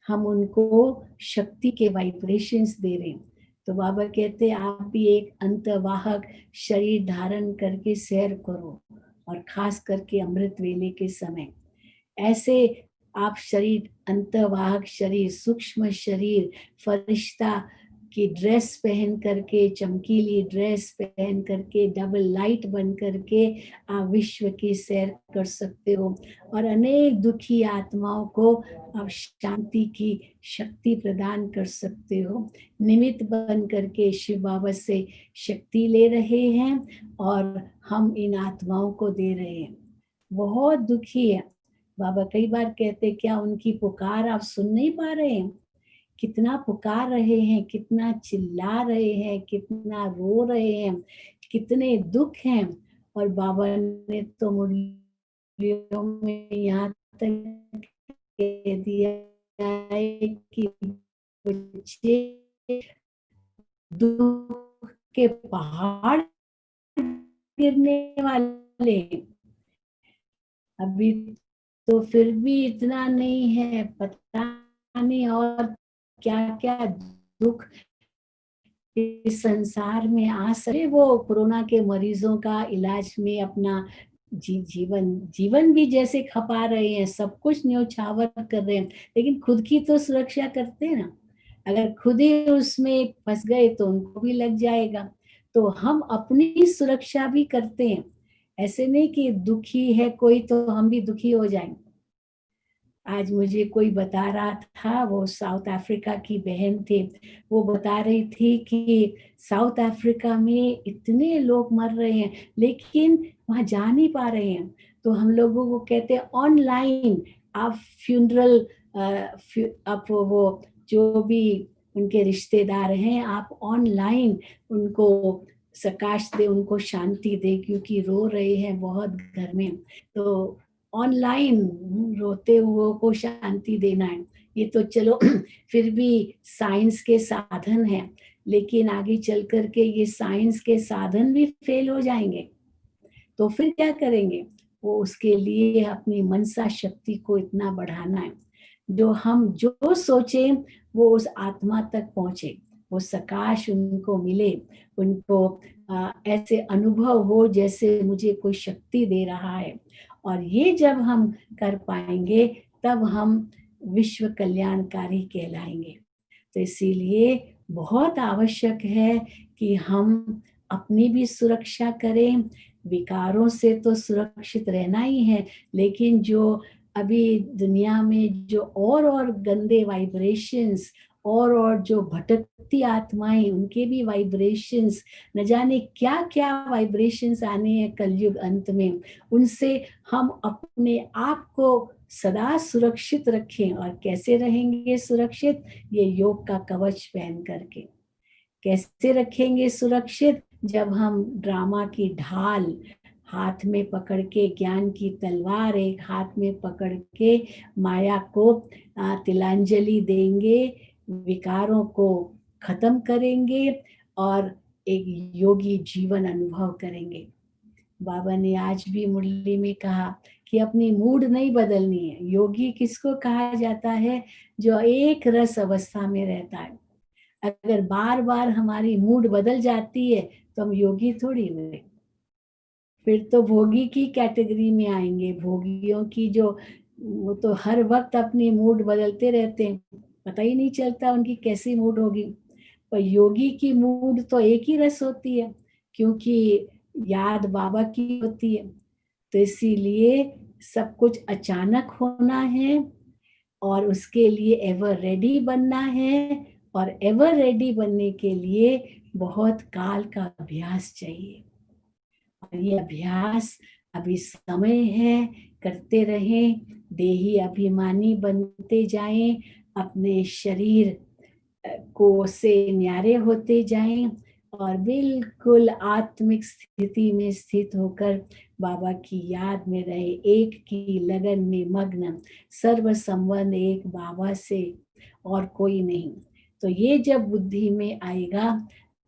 हम उनको शक्ति के वाइब्रेशंस दे रहे हैं। तो बाबा कहते हैं आप भी एक अंतवाहक शरीर धारण करके सैर करो, और खास करके अमृत वेले के समय ऐसे आप शरीर, अंतवाहक शरीर, सूक्ष्म शरीर, फरिश्ता की ड्रेस पहन करके, चमकीली ड्रेस पहन करके, डबल लाइट बन करके आप विश्व की सैर कर सकते हो, और अनेक दुखी आत्माओं को आप शांति की शक्ति प्रदान कर सकते हो। निमित्त बन करके शिव बाबा से शक्ति ले रहे हैं और हम इन आत्माओं को दे रहे हैं। बहुत दुखी है बाबा, कई बार कहते क्या उनकी पुकार आप सुन नहीं पा रहे हैं? कितना पुकार रहे हैं, कितना चिल्ला रहे हैं, कितना रो रहे हैं, कितने दुख हैं। और बाबा ने तो मुरलियों में यहाँ तक कह दिया है कि बच्चे दुख के पहाड़ गिरने वाले, अभी तो फिर भी इतना नहीं है, पता नहीं और क्या क्या दुख इस संसार में आ सके। वो कोरोना के मरीजों का इलाज में अपना जीवन भी जैसे खपा रहे हैं, सब कुछ न्योछावर कर रहे हैं, लेकिन खुद की तो सुरक्षा करते हैं ना। अगर खुद ही उसमें फंस गए तो उनको भी लग जाएगा। तो हम अपनी सुरक्षा भी करते हैं, ऐसे नहीं कि दुखी है कोई तो हम भी दुखी हो जाएंगे। आज मुझे कोई बता रहा था, वो साउथ अफ्रीका की बहन थी, वो बता रही थी कि साउथ अफ्रीका में इतने लोग मर रहे हैं लेकिन वहां जा नहीं पा रहे हैं। तो हम लोगों को कहते हैं ऑनलाइन आप फ्यूनरल, आप वो जो भी उनके रिश्तेदार हैं आप ऑनलाइन उनको प्रकाश दे, उनको शांति दे, क्योंकि रो रहे हैं बहुत घर में। तो ऑनलाइन रोते हुए को शांति देना है, ये तो चलो फिर भी साइंस के साधन हैं, लेकिन आगे चल करके ये साइंस के साधन भी फेल हो जाएंगे तो फिर क्या करेंगे? वो उसके लिए अपनी मनसा शक्ति को इतना बढ़ाना है, जो हम जो सोचे वो उस आत्मा तक पहुंचे, वो सकाश उनको मिले, उनको ऐसे अनुभव हो जैसे मुझे कोई शक्ति दे रहा है। और ये जब हम कर पाएंगे तब हम विश्व कल्याणकारी कहलाएंगे। तो इसीलिए बहुत आवश्यक है कि हम अपनी भी सुरक्षा करें। विकारों से तो सुरक्षित रहना ही है, लेकिन जो अभी दुनिया में जो और गंदे वाइब्रेशंस और जो भटकती आत्माएं, उनके भी वाइब्रेशंस, न जाने क्या क्या वाइब्रेशंस आने हैं कलयुग अंत में, उनसे हम अपने आप को सदा सुरक्षित रखें। और कैसे रहेंगे सुरक्षित? ये योग का कवच पहन करके। कैसे रखेंगे सुरक्षित? जब हम ड्रामा की ढाल हाथ में पकड़ के, ज्ञान की तलवार एक हाथ में पकड़ के माया को तिलांजलि देंगे, विकारों को खत्म करेंगे और एक योगी जीवन अनुभव करेंगे। बाबा ने आज भी मुरली में कहा कि अपनी मूड नहीं बदलनी है। योगी किसको कहा जाता है? जो एक रस अवस्था में रहता है। अगर बार बार हमारी मूड बदल जाती है तो हम योगी थोड़ी हुए, फिर तो भोगी की कैटेगरी में आएंगे। भोगियों की जो, वो तो हर वक्त अपनी मूड बदलते रहते हैं, पता ही नहीं चलता उनकी कैसी मूड होगी। पर योगी की मूड तो एक ही रस होती है, क्योंकि याद बाबा की होती है। तो इसीलिए सब कुछ अचानक होना है और उसके लिए एवर रेडी बनना है, और एवर रेडी बनने के लिए बहुत काल का अभ्यास चाहिए। और ये अभ्यास अभी समय है, करते रहें, देही अभिमानी बनते जाएं, अपने शरीर को से न्यारे होते जाएं और बिल्कुल आत्मिक स्थिति में स्थित होकर बाबा की याद में रहे, एक की लगन में मग्न, सर्व संबंध एक बाबा से और कोई नहीं। तो ये जब बुद्धि में आएगा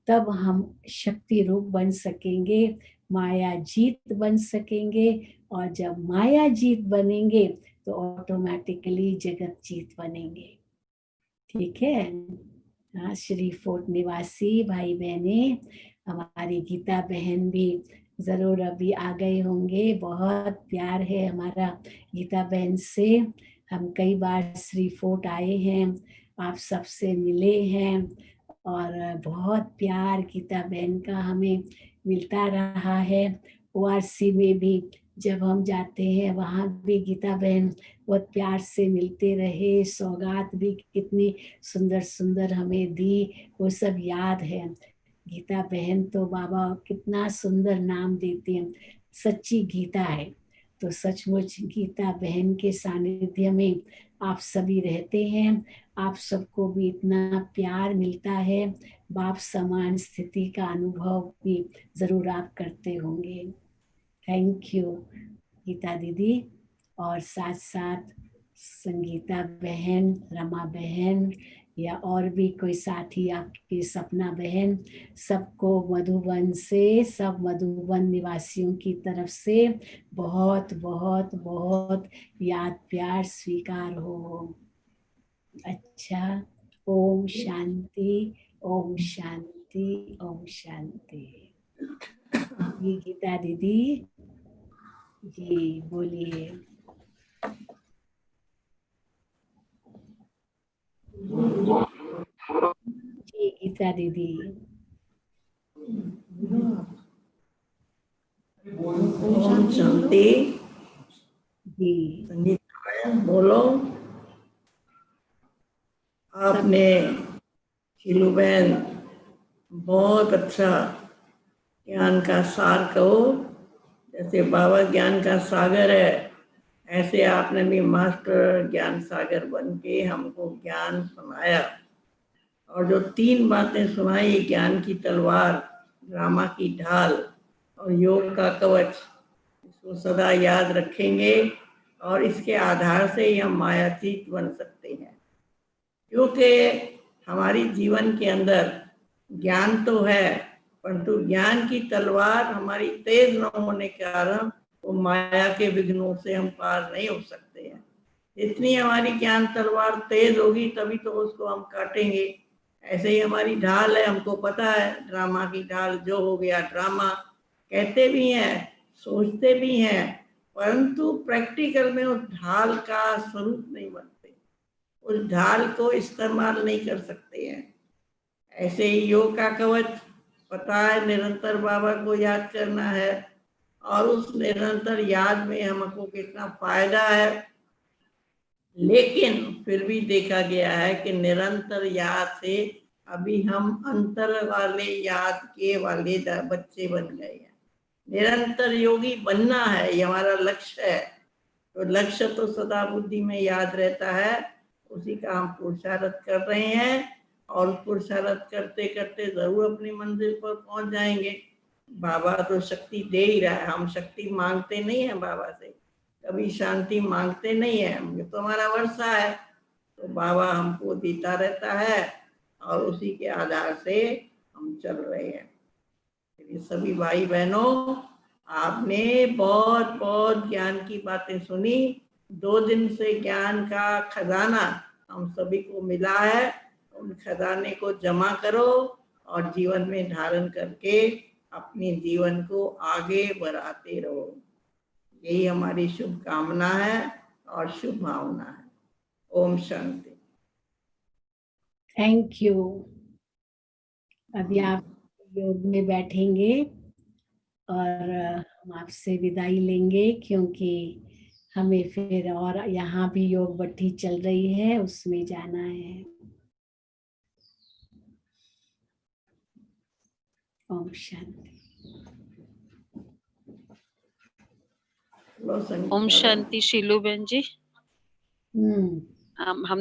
तब हम शक्ति रूप बन सकेंगे, माया जीत बन सकेंगे। और जब माया जीत बनेंगे तो ऑटोमेटिकली जगत जीत बनेंगे। ठीक है। हाँ, श्री फोर्ट निवासी भाई बहने, हमारी गीता बहन भी जरूर अभी आ गए होंगे। बहुत प्यार है हमारा गीता बहन से। हम कई बार श्री फोर्ट आए हैं, आप सबसे मिले हैं और बहुत प्यार गीता बहन का हमें मिलता रहा है। ओआरसी में भी जब हम जाते हैं वहाँ भी गीता बहन बहुत प्यार से मिलते रहे, सौगात भी कितनी सुंदर सुंदर हमें दी, वो सब याद है। गीता बहन तो बाबा कितना सुंदर नाम देते हैं, सच्ची गीता है। तो सचमुच गीता बहन के सानिध्य में आप सभी रहते हैं, आप सबको भी इतना प्यार मिलता है, बाप समान स्थिति का अनुभव भी जरूर आप करते होंगे। थैंक यू गीता दीदी। और साथ साथ संगीता बहन, रमा बहन या और भी कोई साथी आपकी सपना बहन, सबको मधुबन से, सब मधुबन निवासियों की तरफ से बहुत बहुत बहुत याद प्यार स्वीकार हो। अच्छा, ओम शांति, ओम शांति, ओम शांति। ये गीता दीदी जी बोलिए। जी गीता दीदी। ओम शांति। जी संगीता बोलो। आपने शीलू बहन बहुत अच्छा ज्ञान का सार कहो, जैसे बाबा ज्ञान का सागर है, ऐसे आपने भी मास्टर ज्ञान सागर बन के हमको ज्ञान सुनाया। और जो 3 बातें सुनाई, ज्ञान की तलवार, ड्रामा की ढाल और योग का कवच, इसको सदा याद रखेंगे और इसके आधार से ही हम मायातीत बन सकते हैं। क्योंकि हमारी जीवन के अंदर ज्ञान तो है, परंतु ज्ञान की तलवार हमारी तेज न होने के कारण वो माया के विघ्नों से हम पार नहीं हो सकते हैं। जितनी हमारी ज्ञान तलवार तेज होगी तभी तो उसको हम काटेंगे। ऐसे ही हमारी ढाल है, हमको पता है ड्रामा की ढाल, जो हो गया ड्रामा कहते भी हैं, सोचते भी हैं, परंतु प्रैक्टिकल में उस ढाल का स्वरूप नहीं बनते, उस ढाल को इस्तेमाल नहीं कर सकते हैं। ऐसे ही योग का कवच, पता है निरंतर बाबा को याद करना है और उस निरंतर याद में हमको कितना फायदा है। लेकिन फिर भी देखा गया है कि निरंतर याद से अभी हम अंतर वाले याद के वाले बच्चे बन गए हैं। निरंतर योगी बनना है, ये हमारा लक्ष्य है। तो लक्ष्य तो सदा बुद्धि में याद रहता है, उसी का हम पुरुषार्थ कर रहे हैं और पुरुषार्थ करते करते जरूर अपनी मंजिल पर पहुंच जाएंगे। बाबा तो शक्ति दे ही रहा है, हम शक्ति मांगते नहीं है बाबा से, कभी शांति मांगते नहीं है, ये तो हमारा वर्षा है, तो बाबा हमको देता रहता है और उसी के आधार से हम चल रहे हैं। ये सभी भाई बहनों, आपने बहुत बहुत ज्ञान की बातें सुनी। 2 दिन से ज्ञान का खजाना हम सभी को मिला है, उन खजाने को जमा करो और जीवन में धारण करके अपने जीवन को आगे बढ़ाते रहो। यही हमारी शुभकामना है और शुभ भावना है। ओम शांति। Thank you. अभी आप योग में बैठेंगे और हम आपसे विदाई लेंगे, क्योंकि हमें फिर और यहाँ भी योग भट्टी चल रही है, उसमें जाना है। ओम शांति। ओम शांति शीलू बहन जी। हम्म। हम